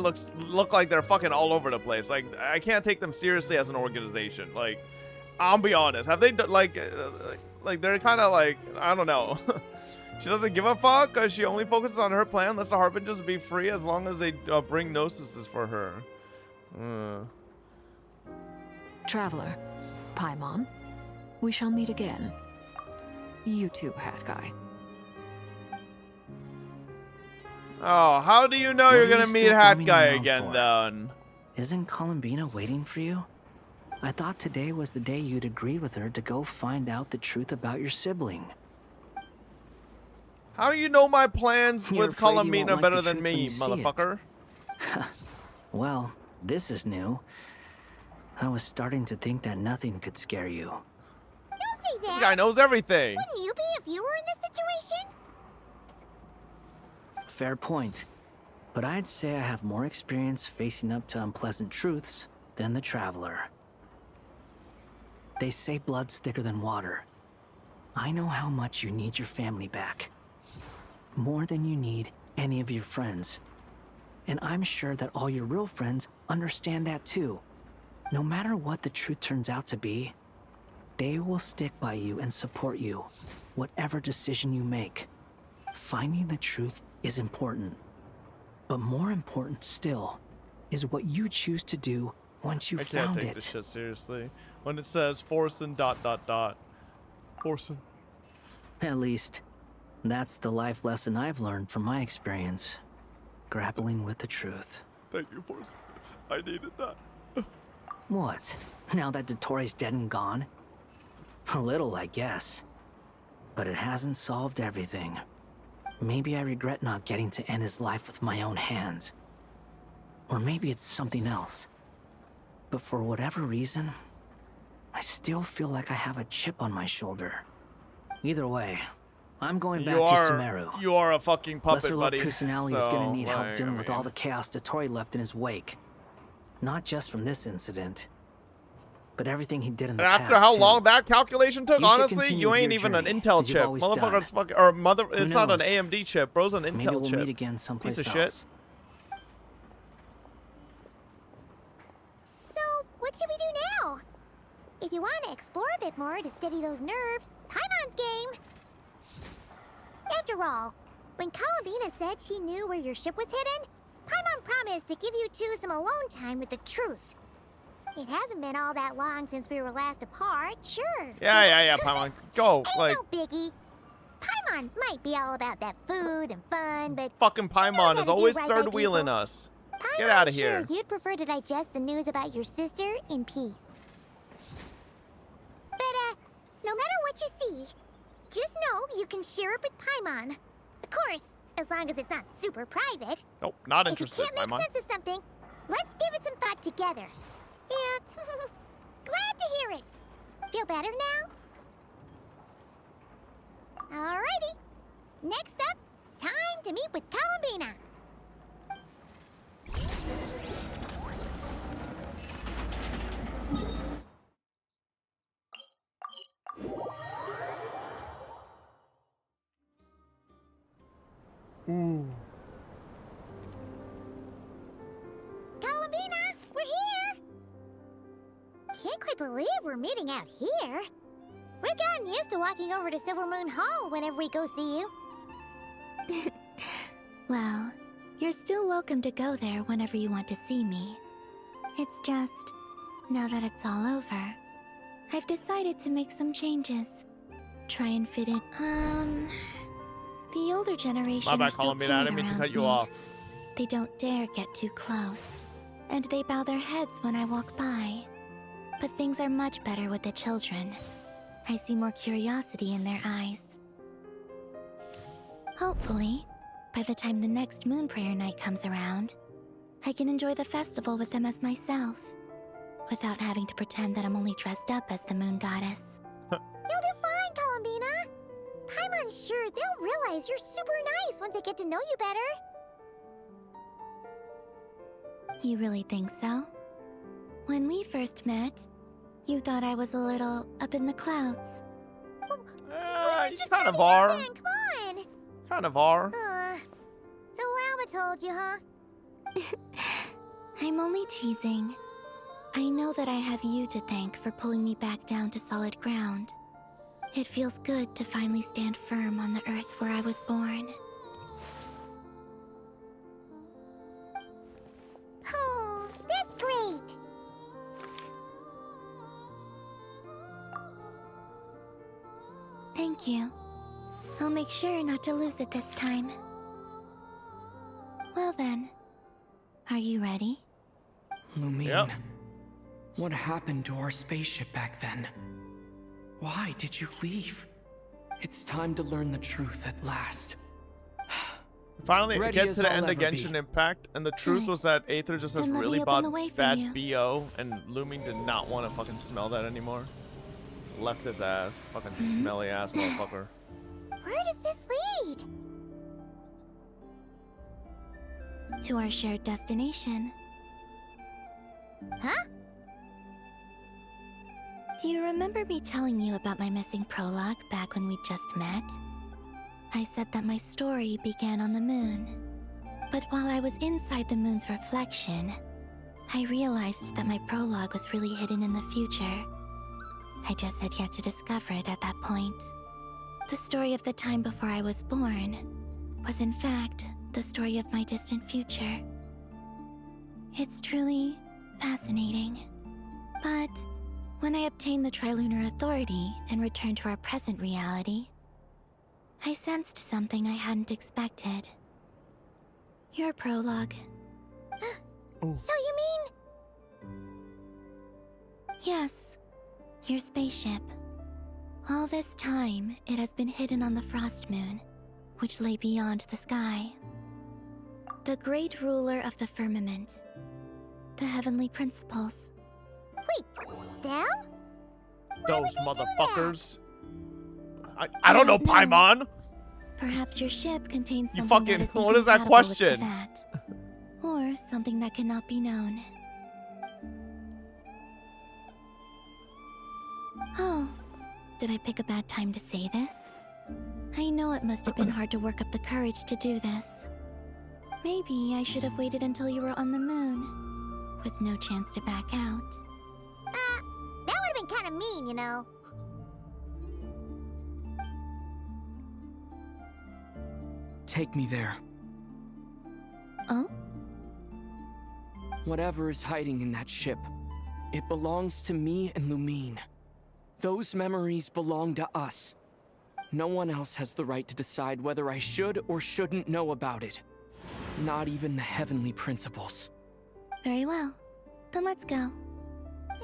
look like they're fucking all over the place. Like, I can't take them seriously as an organization. Like, I'll be honest. Have they like they're kind of like, I don't know. She doesn't give a fuck. She only focuses on her plan. Lets the Harbingers be free as long as they bring gnosis for her. Traveler, Paimon, we shall meet again. You too, Hat Guy. Oh, how do you know you're gonna meet Hat Guy again, then? Isn't Columbina waiting for you? I thought today was the day you'd agreed with her to go find out the truth about your sibling. How do you know my plans You're with afraid you Columbina won't like better the than truth when me, you see it. motherfucker? Well, this is new. I was starting to think that nothing could scare you. Don't say that. This guy knows everything. Wouldn't you be if you were in this situation? Fair point. But I'd say I have more experience facing up to unpleasant truths than the Traveler. They say blood's thicker than water. I know how much you need your family back. More than you need any of your friends. And I'm sure that all your real friends understand that too. No matter what the truth turns out to be, they will stick by you and support you, whatever decision you make. Finding the truth is important. But more important still is what you choose to do once you've I can't found take it. this shit seriously. When it says Forsen ... Forsen. At least, that's the life lesson I've learned from my experience. Grappling with the truth. Thank you, Forsen. I needed that. What? Now that Dottore's dead and gone? A little, I guess. But it hasn't solved everything. Maybe I regret not getting to end his life with my own hands. Or maybe it's something else. But for whatever reason, I still feel like I have a chip on my shoulder. Either way, I'm going back You to are Sumeru. you are a fucking puppet, Lesser buddy. Lord Kusanali is So, gonna need like, help dealing I with all mean- the chaos Dotori left in his wake. Not just from this incident, but everything he did in the And past. after how too. long that calculation took, You should honestly, continue you with ain't your even an journey, Intel as you've chip. always Motherfucker's done. fucking or mother. Who It's not an knows? AMD chip, bro's an Intel Maybe we'll chip. meet again someplace Piece of else. shit. So, what should we do now? If you want to explore a bit more to steady those nerves, Paimon's game. After all, when Columbina said she knew where your ship was hidden, Paimon promised to give you two some alone time with the truth. It hasn't been all that long since we were last apart, sure. Yeah, Paimon. Go, Ain't like, no biggie. Paimon might be all about that food and fun, but fucking Paimon how is to do always right by third wheeling people. us. Get Paimon's out of here. Sure, you'd prefer to digest the news about your sister in peace. But, no matter what you see, just know you can share it with Paimon. Of course, as long as it's not super private. Nope, not If you interested, can't make Paimon. sense of something, let's give it some thought together. Yeah, glad to hear it. Feel better now? Alrighty. Next up, time to meet with Columbina. Ooh. Columbina, we're here! Can't quite believe we're meeting out here. We've gotten used to walking over to Silver Moon Hall whenever we go see you. Well, you're still welcome to go there whenever you want to see me. It's just, now that it's all over, I've decided to make some changes. Try and fit in. The older generation My bad, are still Columbina. I timid didn't mean to around cut you me. off. They don't dare get too close, and they bow their heads when I walk by. But things are much better with the children. I see more curiosity in their eyes. Hopefully, by the time the next Moon Prayer Night comes around, I can enjoy the festival with them as myself, without having to pretend that I'm only dressed up as the Moon Goddess. You'll do fine, Columbina. Paimon's sure they'll realize you're super nice once they get to know you better. You really think so? When we first met, you thought I was a little up in the clouds. You kind of are. Come on. Kind of are. So Alma told you, huh? I'm only teasing. I know that I have you to thank for pulling me back down to solid ground. It feels good to finally stand firm on the earth where I was born. Oh, that's great. Thank you. I'll make sure not to lose it this time. Well then, are you ready? Lumine, what happened to our spaceship back then? Why did you leave? It's time to learn the truth at last. Finally, Ready get as to the I'll end of ever be. Genshin Impact, and the truth was that Aether just has Then let me really open the way bad for BO, and Lumine did not want to fucking smell that anymore. Just left his ass. Fucking smelly ass motherfucker. Where does this lead? To our shared destination. Huh? Do you remember me telling you about my missing prologue back when we just met? I said that my story began on the moon. But while I was inside the moon's reflection, I realized that my prologue was really hidden in the future. I just had yet to discover it at that point. The story of the time before I was born was in fact the story of my distant future. It's truly fascinating. But when I obtained the Trilunar Authority and returned to our present reality, I sensed something I hadn't expected. Your prologue. So you mean... Yes, your spaceship. All this time, it has been hidden on the Frost Moon, which lay beyond the sky. The great ruler of the firmament. The heavenly principles. Wait, them? Those motherfuckers. I don't know, Paimon. Perhaps your ship contains You something fucking. that is What is that incompatible with question? Teyvat, or something that cannot be known. Oh, did I pick a bad time to say this? I know it must have been hard to work up the courage to do this. Maybe I should have waited until you were on the moon, with no chance to back out. That would have been kind of mean, you know. Take me there. Oh? Whatever is hiding in that ship, it belongs to me and Lumine. Those memories belong to us. No one else has the right to decide whether I should or shouldn't know about it. Not even the heavenly principles. Very well. Then let's go.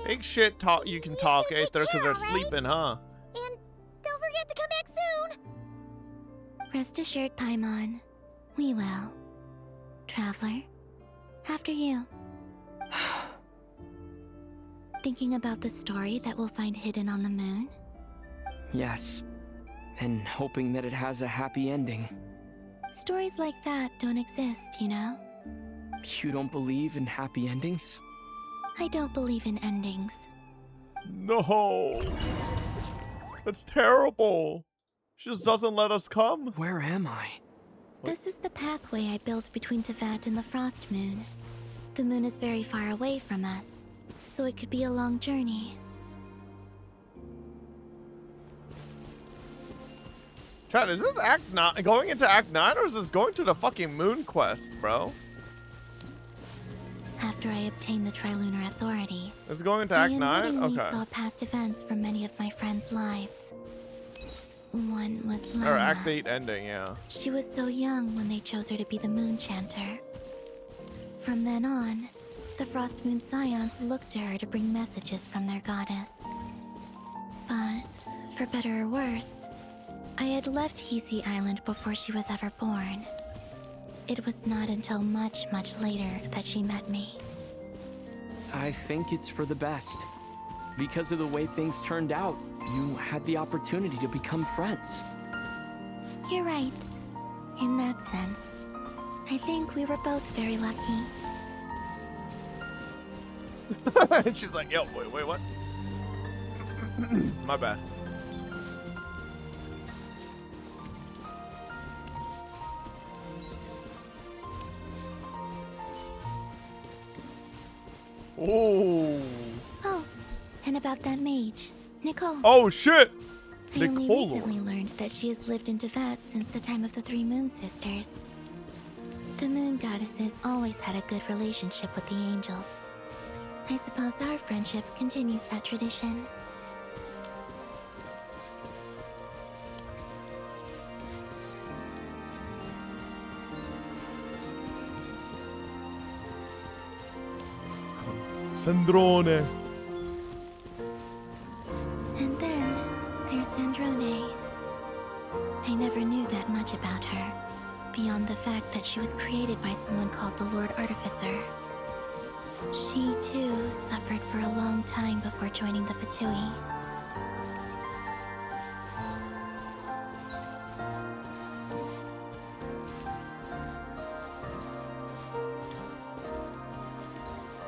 Big shit talk. You can talk, Aether, because they're sleeping, huh? And don't forget to come back soon. Rest assured, Paimon. We will. Traveler, after you. Thinking about the story that we'll find hidden on the moon? Yes. And hoping that it has a happy ending. Stories like that don't exist, you know? You don't believe in happy endings? I don't believe in endings. No. That's terrible. She just doesn't let us come. Where am I? This is the pathway I built between Teyvat and the Frost Moon. The moon is very far away from us, so it could be a long journey. Chad, is this Act 9 going into Act 9 or is this going to the fucking moon quest, bro? After I obtained the Trilunar Authority, Is it going into I Act 9? unwittingly Okay. saw past events from many of my friends' lives. One was Or Lana. Act 8 ending, yeah. She was so young when they chose her to be the Moon Chanter. From then on, the Frost Moon Scions looked to her to bring messages from their goddess. But, for better or worse, I had left Hisi Island before she was ever born. It was not until much, much later that she met me. I think it's for the best. Because of the way things turned out, you had the opportunity to become friends. You're right. In that sense, I think we were both very lucky. And she's like, yo, wait, what? My bad. Oh. Oh, and about that mage, Nicole. Oh shit! I only Nicole. recently learned that she has lived in Teyvat since the time of the Three Moon Sisters. The Moon Goddesses always had a good relationship with the angels. I suppose our friendship continues that tradition. Sandrone. And then there's Sandrone. I never knew that much about her, beyond the fact that she was created by someone called the Lord Artificer. She, too, suffered for a long time before joining the Fatui.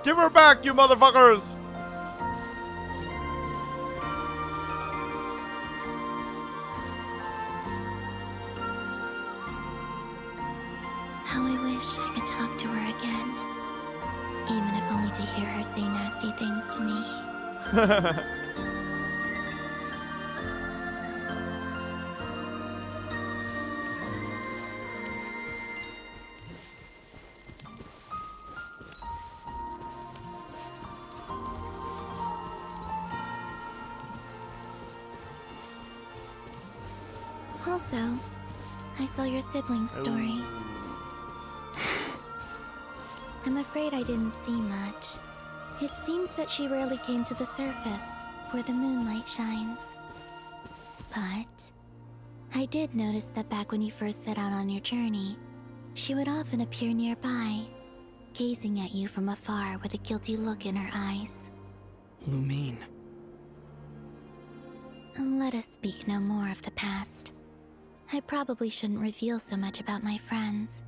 Give her back, you motherfuckers! How I wish I could talk to her again. Even if only to hear her say nasty things to me. Also, I saw your siblings' story. I'm afraid I didn't see much. It seems that she rarely came to the surface, where the moonlight shines. But I did notice that back when you first set out on your journey, she would often appear nearby, gazing at you from afar with a guilty look in her eyes. Lumine. let us speak no more of the past. I probably shouldn't reveal so much about my friends.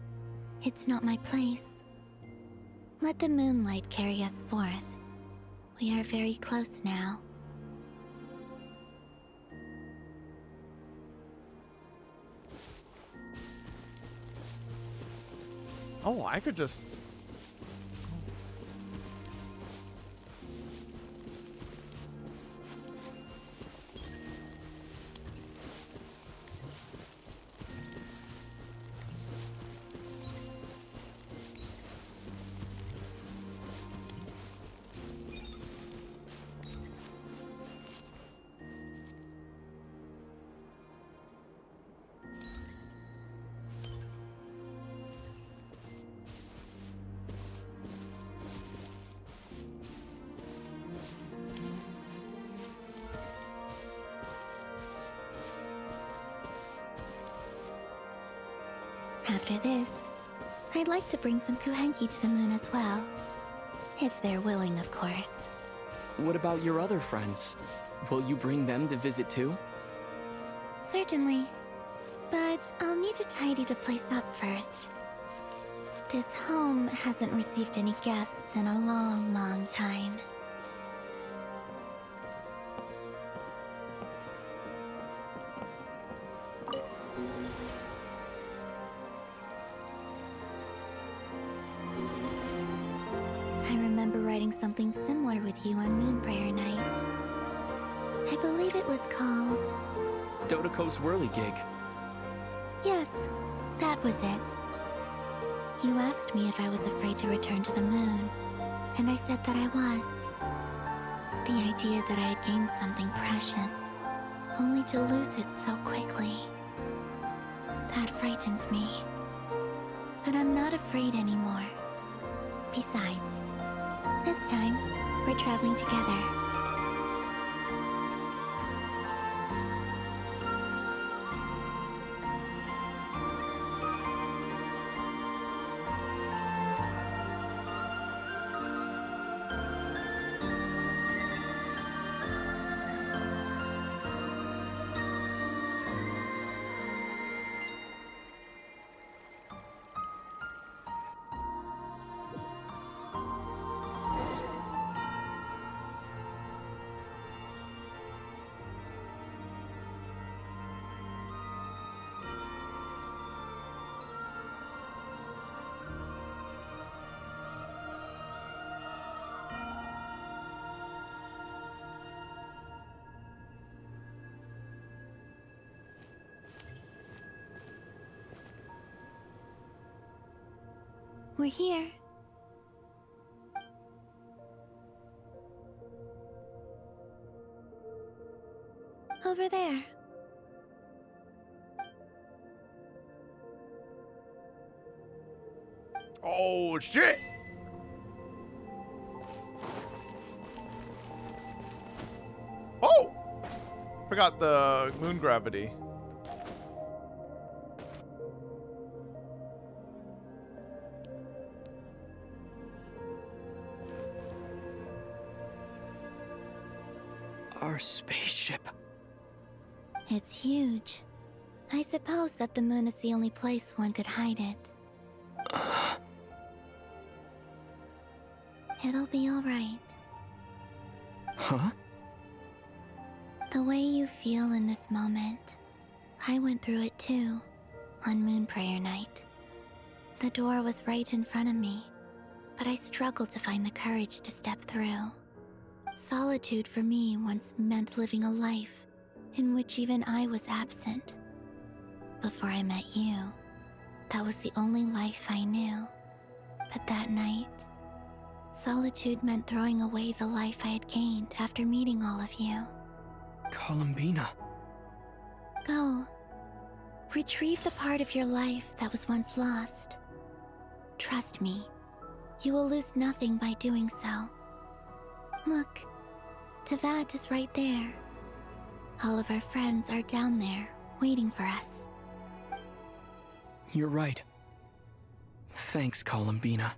It's not my place. Let the moonlight carry us forth. We are very close now. Oh, I could just... After this, I'd like to bring some kuhenki to the moon as well. If they're willing, of course. What about your other friends? Will you bring them to visit too? Certainly. But I'll need to tidy the place up first. This home hasn't received any guests in a long, long time. I remember writing something similar with you on Moonprayer Night. I believe it was called... Dodoko's Whirligig. Yes, that was it. You asked me if I was afraid to return to the moon, and I said that I was. The idea that I had gained something precious, only to lose it so quickly. That frightened me. But I'm not afraid anymore. Besides, this time, we're traveling together. We're here. Over there. Oh, shit! Oh! Forgot the moon gravity. Our spaceship. It's huge. I suppose that the moon is the only place one could hide it. It'll be all right. Huh? The way you feel in this moment, I went through it too, on Moonprayer Night. The door was right in front of me, but I struggled to find the courage to step through. Solitude for me once meant living a life in which even I was absent. Before I met you, that was the only life I knew. But that night, solitude meant throwing away the life I had gained after meeting all of you. Columbina. Go. Retrieve the part of your life that was once lost. Trust me, you will lose nothing by doing so. Look, Teyvat is right there. All of our friends are down there, waiting for us. You're right. Thanks, Columbina.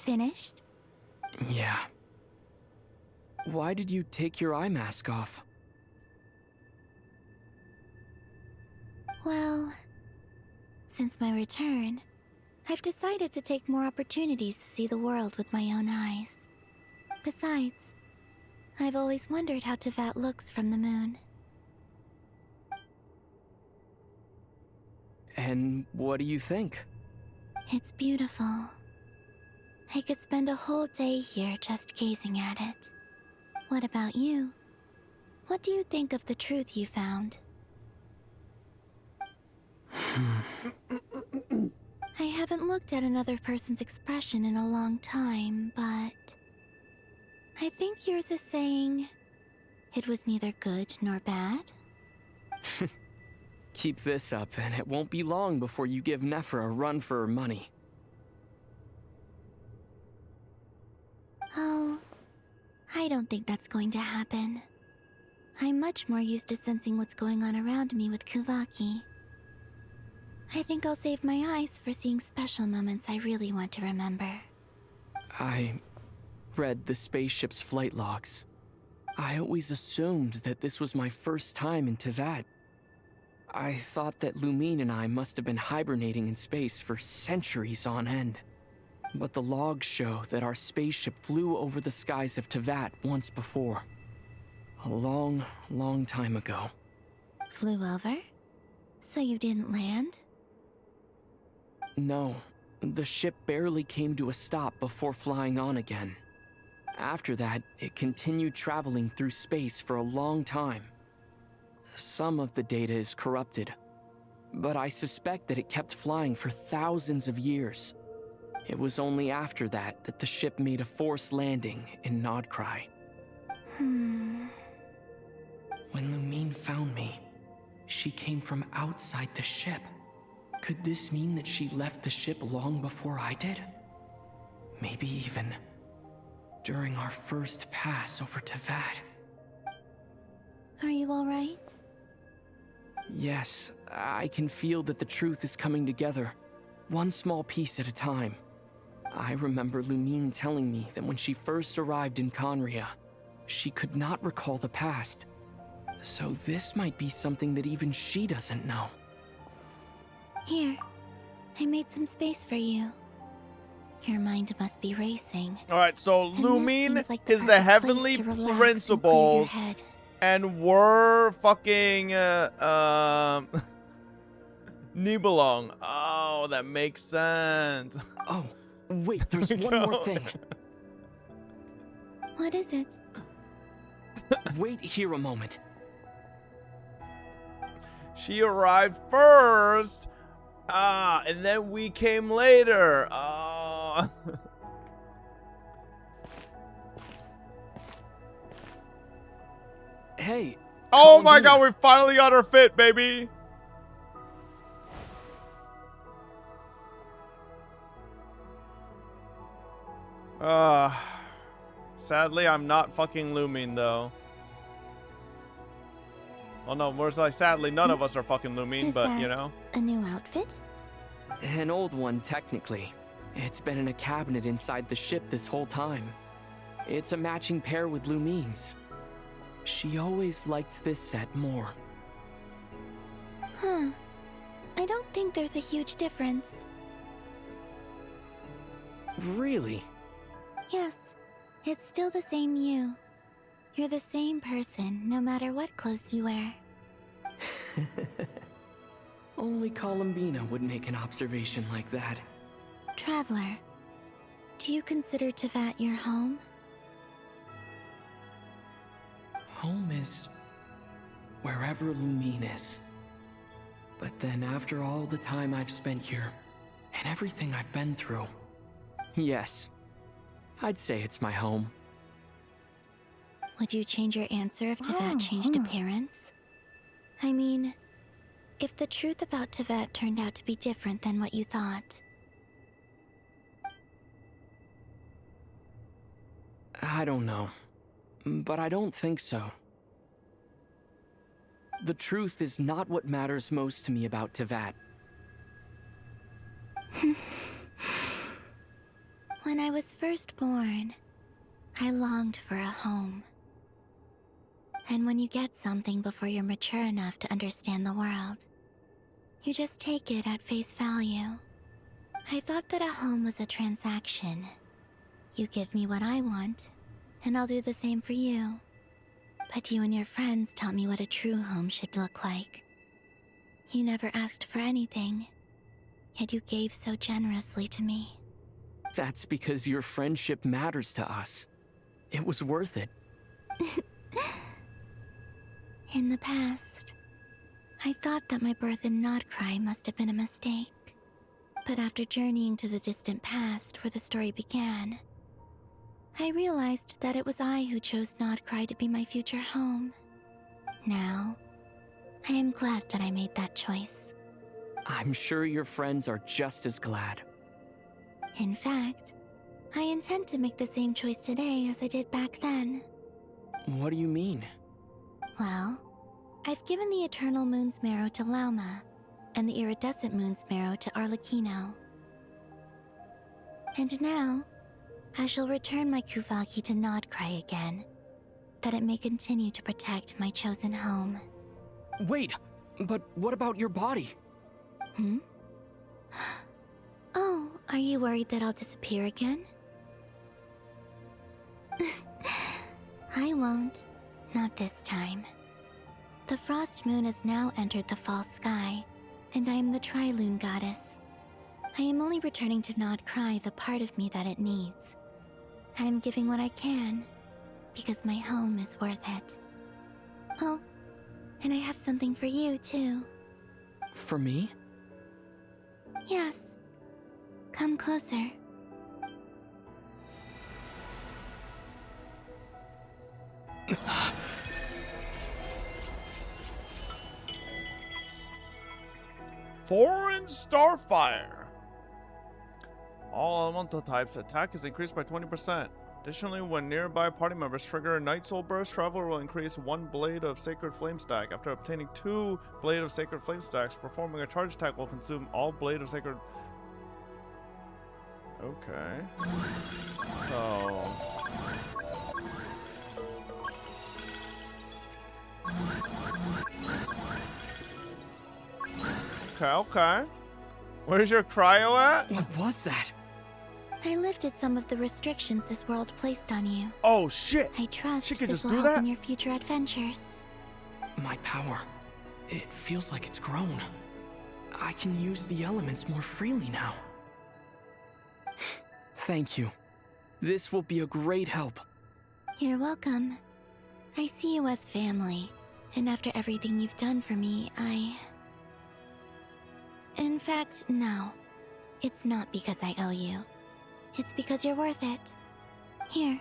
Finished? Yeah. Why did you take your eye mask off? Well, since my return, I've decided to take more opportunities to see the world with my own eyes. Besides, I've always wondered how Tevat looks from the moon. And what do you think? It's beautiful. I could spend a whole day here just gazing at it. What about you? What do you think of the truth you found? I haven't looked at another person's expression in a long time, but I think yours is saying it was neither good nor bad. Keep this up, and it won't be long before you give Nephra a run for her money. Oh, I don't think that's going to happen. I'm much more used to sensing what's going on around me with Kuvaki. I think I'll save my eyes for seeing special moments I really want to remember. I read the spaceship's flight logs. I always assumed that this was my first time in Tevat. I thought that Lumine and I must have been hibernating in space for centuries on end. But the logs show that our spaceship flew over the skies of Tevat once before. A long, long time ago. Flew over? So you didn't land? No, the ship barely came to a stop before flying on again. After that, it continued traveling through space for a long time. Some of the data is corrupted, but I suspect that it kept flying for thousands of years. It was only after that that the ship made a forced landing in Nordkraio. When Lumine found me, she came from outside the ship. Could this mean that she left the ship long before I did? Maybe even during our first pass over Tevat. Are you alright? Yes, I can feel that the truth is coming together, one small piece at a time. I remember Lumine telling me that when she first arrived in Conria, she could not recall the past. So this might be something that even she doesn't know. Here, I made some space for you. Your mind must be racing. Alright, so And Lumine this seems like is the perfect place heavenly to relax and clear your principles, head. and we're fucking, Nibelung. Oh, that makes sense. Oh, wait, there's one more thing. What is it? Wait here a moment. She arrived first. Ah, and then we came later. Oh. Hey. Oh my god, we finally got her fit, baby. Sadly, I'm not fucking Lumine, though. Well, no, more like, sadly, none of us are fucking Lumine, Is but, that you know. a new outfit? An old one, technically. It's been in a cabinet inside the ship this whole time. It's a matching pair with Lumine's. She always liked this set more. Huh. I don't think there's a huge difference. Really? Yes, it's still the same you. You're the same person, no matter what clothes you wear. Only Columbina would make an observation like that. Traveler, do you consider Tevat your home? Home is wherever Lumine is. But then after all the time I've spent here, and everything I've been through, yes, I'd say it's my home. Would you change your answer if Tevat changed appearance? I mean, if the truth about Tevat turned out to be different than what you thought. I don't know, but I don't think so. The truth is not what matters most to me about Tevat. When I was first born, I longed for a home. And when you get something before you're mature enough to understand the world, you just take it at face value. I thought that a home was a transaction. You give me what I want, and I'll do the same for you. But you and your friends taught me what a true home should look like. You never asked for anything, yet you gave so generously to me. That's because your friendship matters to us. It was worth it. In the past, I thought that my birth in Nordkraio must have been a mistake. But after journeying to the distant past where the story began, I realized that it was I who chose Nordkraio to be my future home. Now, I am glad that I made that choice. I'm sure your friends are just as glad. In fact, I intend to make the same choice today as I did back then. What do you mean? Well, I've given the Eternal Moon's Marrow to Lauma, and the Iridescent Moon's Marrow to Arlecchino. And now, I shall return my Kuvagi to Nordkraio again, that it may continue to protect my chosen home. Wait, but what about your body? Hmm? Oh, are you worried that I'll disappear again? I won't. Not this time. The Frost Moon has now entered the fall sky, and I am the Trilune Goddess. I am only returning to Nordkraio the part of me that it needs. I am giving what I can, because my home is worth it. Oh, and I have something for you, too. For me? Yes. Come closer. Foreign Starfire. All elemental types attack is increased by 20%. Additionally, when nearby party members trigger a Night Soul Burst, Traveler will increase 1 Blade of Sacred Flame stack. After obtaining 2 Blade of Sacred Flame stacks, performing a charge attack will consume all Blade of Sacred... Okay. So... Okay. Where's your cryo at? What was that? I lifted some of the restrictions this world placed on you. Oh shit! I trust She could this just will do help that? in your future adventures. My power. It feels like it's grown. I can use the elements more freely now. Thank you. This will be a great help. You're welcome. I see you as family, and after everything you've done for me, In fact, no. It's not because I owe you. It's because you're worth it. Here,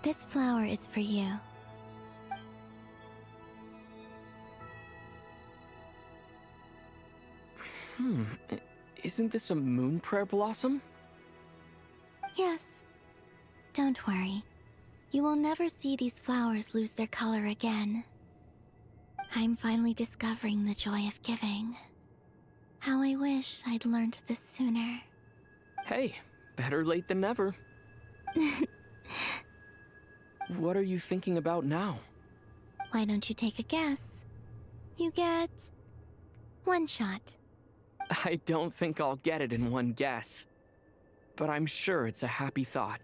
this flower is for you. Isn't this a moon prayer blossom? Yes. Don't worry. You will never see these flowers lose their color again. I'm finally discovering the joy of giving. How I wish I'd learned this sooner. Hey, better late than never. What are you thinking about now? Why don't you take a guess? You get... 1 shot. I don't think I'll get it in one guess. But I'm sure it's a happy thought.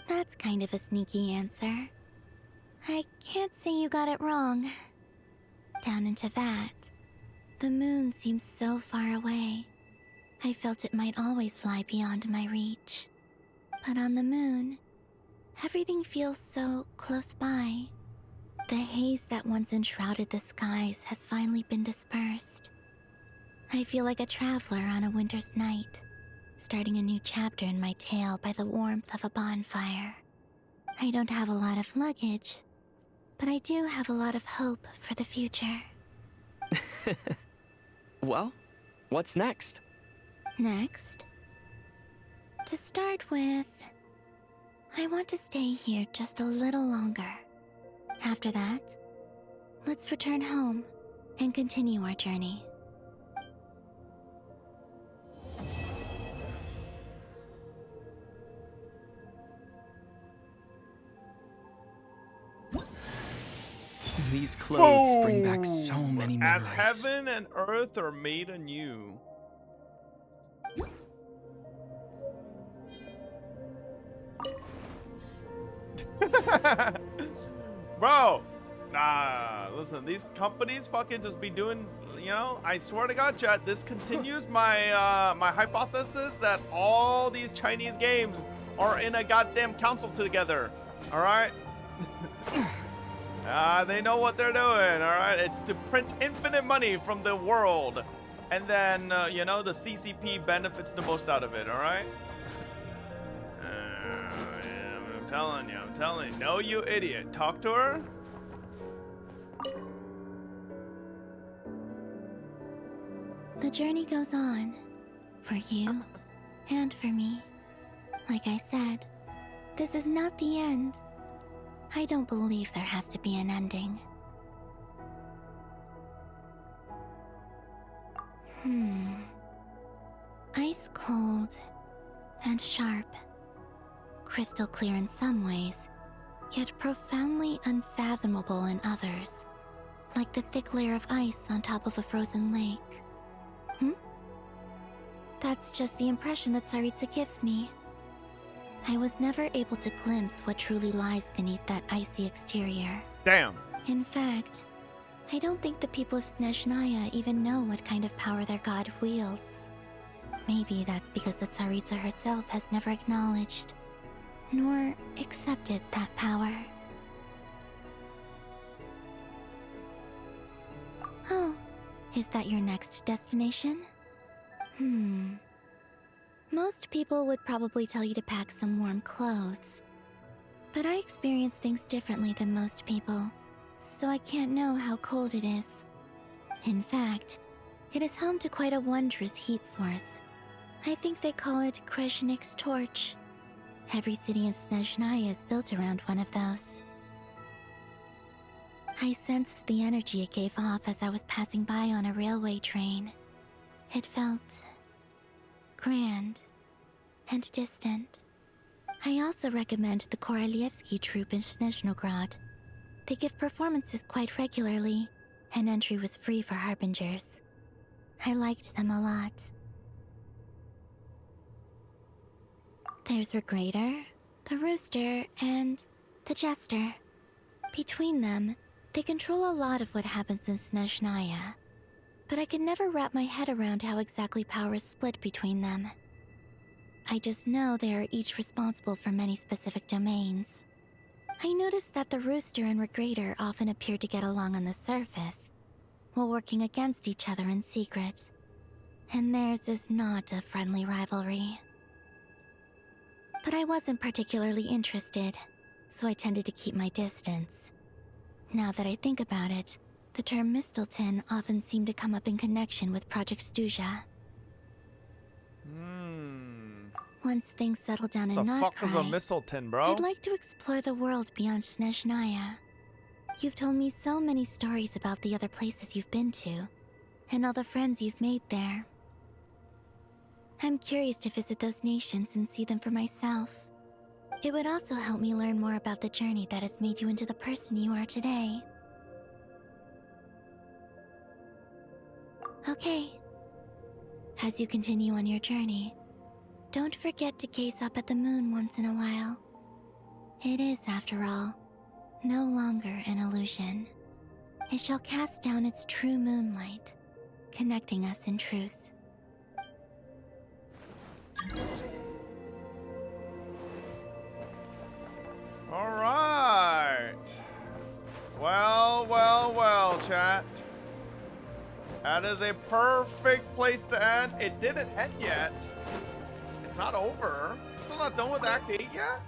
That's kind of a sneaky answer. I can't say you got it wrong. Down into that, the moon seems so far away. I felt it might always lie beyond my reach. But on the moon, everything feels so close by. The haze that once enshrouded the skies has finally been dispersed. I feel like a traveler on a winter's night, starting a new chapter in my tale by the warmth of a bonfire. I don't have a lot of luggage, but I do have a lot of hope for the future. Well, what's next? Next? To start with, I want to stay here just a little longer. After that, let's return home and continue our journey. These clothes bring back so many memories. As heaven and earth are made anew. Bro, nah, listen, these companies fucking just be doing, you know, I swear to God, chat, this continues my my hypothesis that all these Chinese games are in a goddamn council together. All right? They know what they're doing, all right? It's to print infinite money from the world. And then, you know, the CCP benefits the most out of it, all right? I'm telling you. No, you idiot. Talk to her. The journey goes on. For you. And for me. Like I said, this is not the end. I don't believe there has to be an ending. Ice cold and sharp. Crystal clear in some ways, yet profoundly unfathomable in others. Like the thick layer of ice on top of a frozen lake. That's just the impression that Tsaritsa gives me. I was never able to glimpse what truly lies beneath that icy exterior. Damn. In fact, I don't think the people of Snezhnaya even know what kind of power their god wields. Maybe that's because the Tsaritsa herself has never acknowledged, nor accepted that power. Oh, is that your next destination? Most people would probably tell you to pack some warm clothes. But I experience things differently than most people, so I can't know how cold it is. In fact, it is home to quite a wondrous heat source. I think they call it Kreshnik's torch. Every city in Snezhnaya is built around one of those. I sensed the energy it gave off as I was passing by on a railway train. It felt grand and distant. I also recommend the Korolievsky troupe in Snezhnograd. They give performances quite regularly, and entry was free for harbingers. I liked them a lot. There's Regrator, the Rooster, and the Jester. Between them, they control a lot of what happens in Snezhnaya. But I can never wrap my head around how exactly power is split between them. I just know they are each responsible for many specific domains. I noticed that the Rooster and Regrator often appear to get along on the surface, while working against each other in secret. And theirs is not a friendly rivalry. But I wasn't particularly interested, so I tended to keep my distance. Now that I think about it, the term Mistelton often seemed to come up in connection with Project Stuja. Once things settle down in The fuck is a Nordkraio, Mistelton, bro? I'd like to explore the world beyond Snezhnaya. You've told me so many stories about the other places you've been to, and all the friends you've made there. I'm curious to visit those nations and see them for myself. It would also help me learn more about the journey that has made you into the person you are today. Okay. As you continue on your journey, don't forget to gaze up at the moon once in a while. It is, after all, no longer an illusion. It shall cast down its true moonlight, connecting us in truth. All right. Well, chat. That is a perfect place to end. It didn't end yet. It's not over. I'm still not done with Act 8 yet.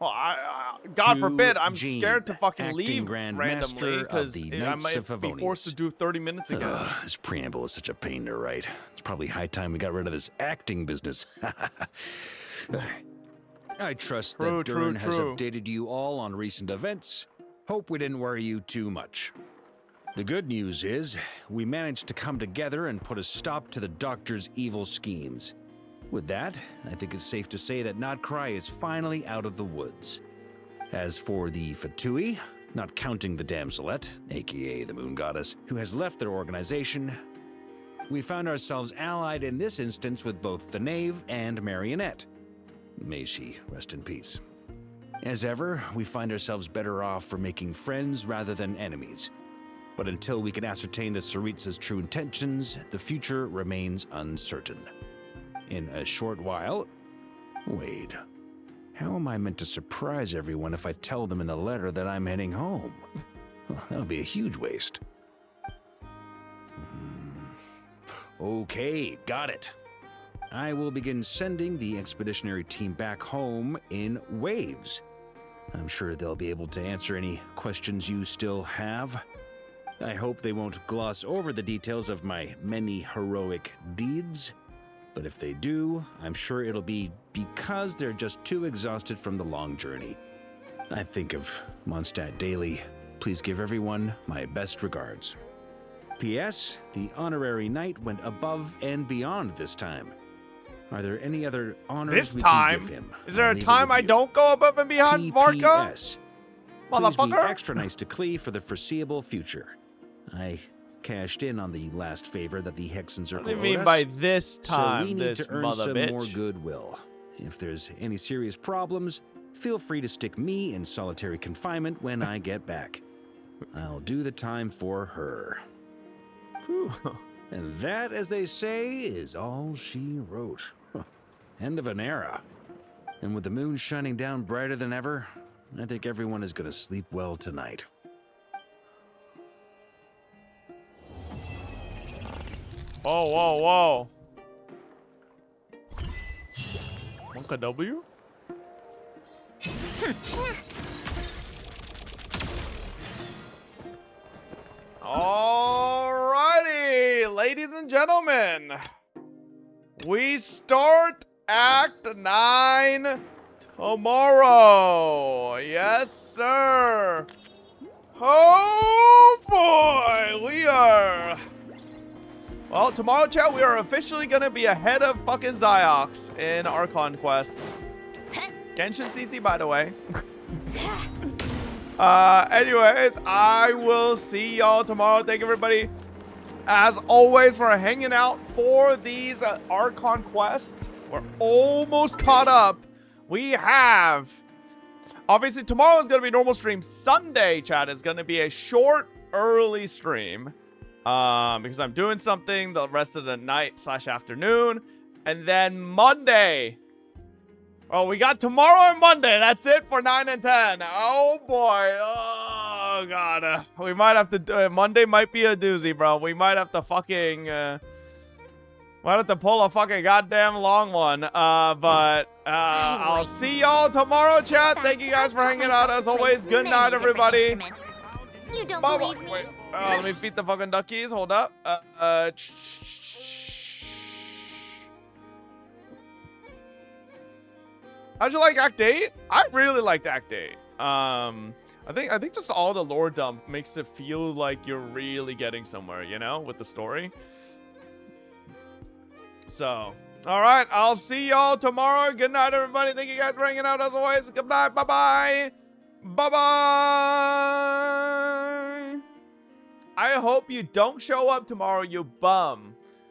Well, God forbid, I'm scared to fucking leave randomly because I might be forced to do 30 minutes again. This preamble is such a pain to write. It's probably high time we got rid of this acting business. I trust that Durin has updated you all on recent events. Hope we didn't worry you too much. The good news is, we managed to come together and put a stop to the Doctor's evil schemes. With that, I think it's safe to say that nordkraio is finally out of the woods. As for the Fatui, not counting the damselette, aka the Moon Goddess, who has left their organization, we found ourselves allied in this instance with both the Knave and Marionette. May she rest in peace. As ever, we find ourselves better off for making friends rather than enemies. But until we can ascertain the Tsaritsa's true intentions, the future remains uncertain. In a short while... Wait. How am I meant to surprise everyone if I tell them in the letter that I'm heading home? Well, that would be a huge waste. Okay, got it. I will begin sending the expeditionary team back home in waves. I'm sure they'll be able to answer any questions you still have. I hope they won't gloss over the details of my many heroic deeds. But if they do, I'm sure it'll be because they're just too exhausted from the long journey. I think of Mondstadt daily. Please give everyone my best regards. P.S. The honorary knight went above and beyond this time. Are there any other honors This we time? can give him? Is there I'll a leave it time with I you. don't go above and beyond, Varka? P.P.S. Please be Motherfucker? extra nice to Klee for the foreseeable future. I cashed in on the last favor that the Hexen Circle What do you mean owed us, by this so time, we need this to earn mother some bitch? more goodwill. If there's any serious problems, feel free to stick me in solitary confinement when I get back. I'll do the time for her. Whew. And that, as they say, is all she wrote. End of an era. And with the moon shining down brighter than ever, I think everyone is going to sleep well tonight. Whoa, whoa, whoa. Monka W? Alrighty, ladies and gentlemen. We start Act 9 tomorrow. Yes, sir. Oh, boy. We are... Well, tomorrow, chat, we are officially going to be ahead of fucking Ziox in our conquests. Genshin CC, by the way. Anyways, I will see y'all tomorrow. Thank you, everybody, as always, for hanging out for these Archon quests. We're almost caught up. We have... Obviously, tomorrow is going to be normal stream. Sunday, chat, is going to be a short, early stream. Because I'm doing something the rest of the night / afternoon. And then Monday. Oh, we got tomorrow and Monday. That's it for 9 and 10. Oh, boy. Oh, God. We might have to do it. Monday might be a doozy, bro. We might have to fucking... might have to pull a fucking goddamn long one. I'll see y'all tomorrow, chat. Thank you guys for hanging out. As always, good night, everybody. You don't Bye-bye. believe me? Wait, let me feed the fucking duckies. Hold up. How'd you like Act 8? I really liked Act 8. I think just all the lore dump makes it feel like you're really getting somewhere, you know, with the story. So, all right, I'll see y'all tomorrow. Good night, everybody. Thank you guys for hanging out as always. Good night. Bye-bye. Bye-bye. I hope you don't show up tomorrow, you bum.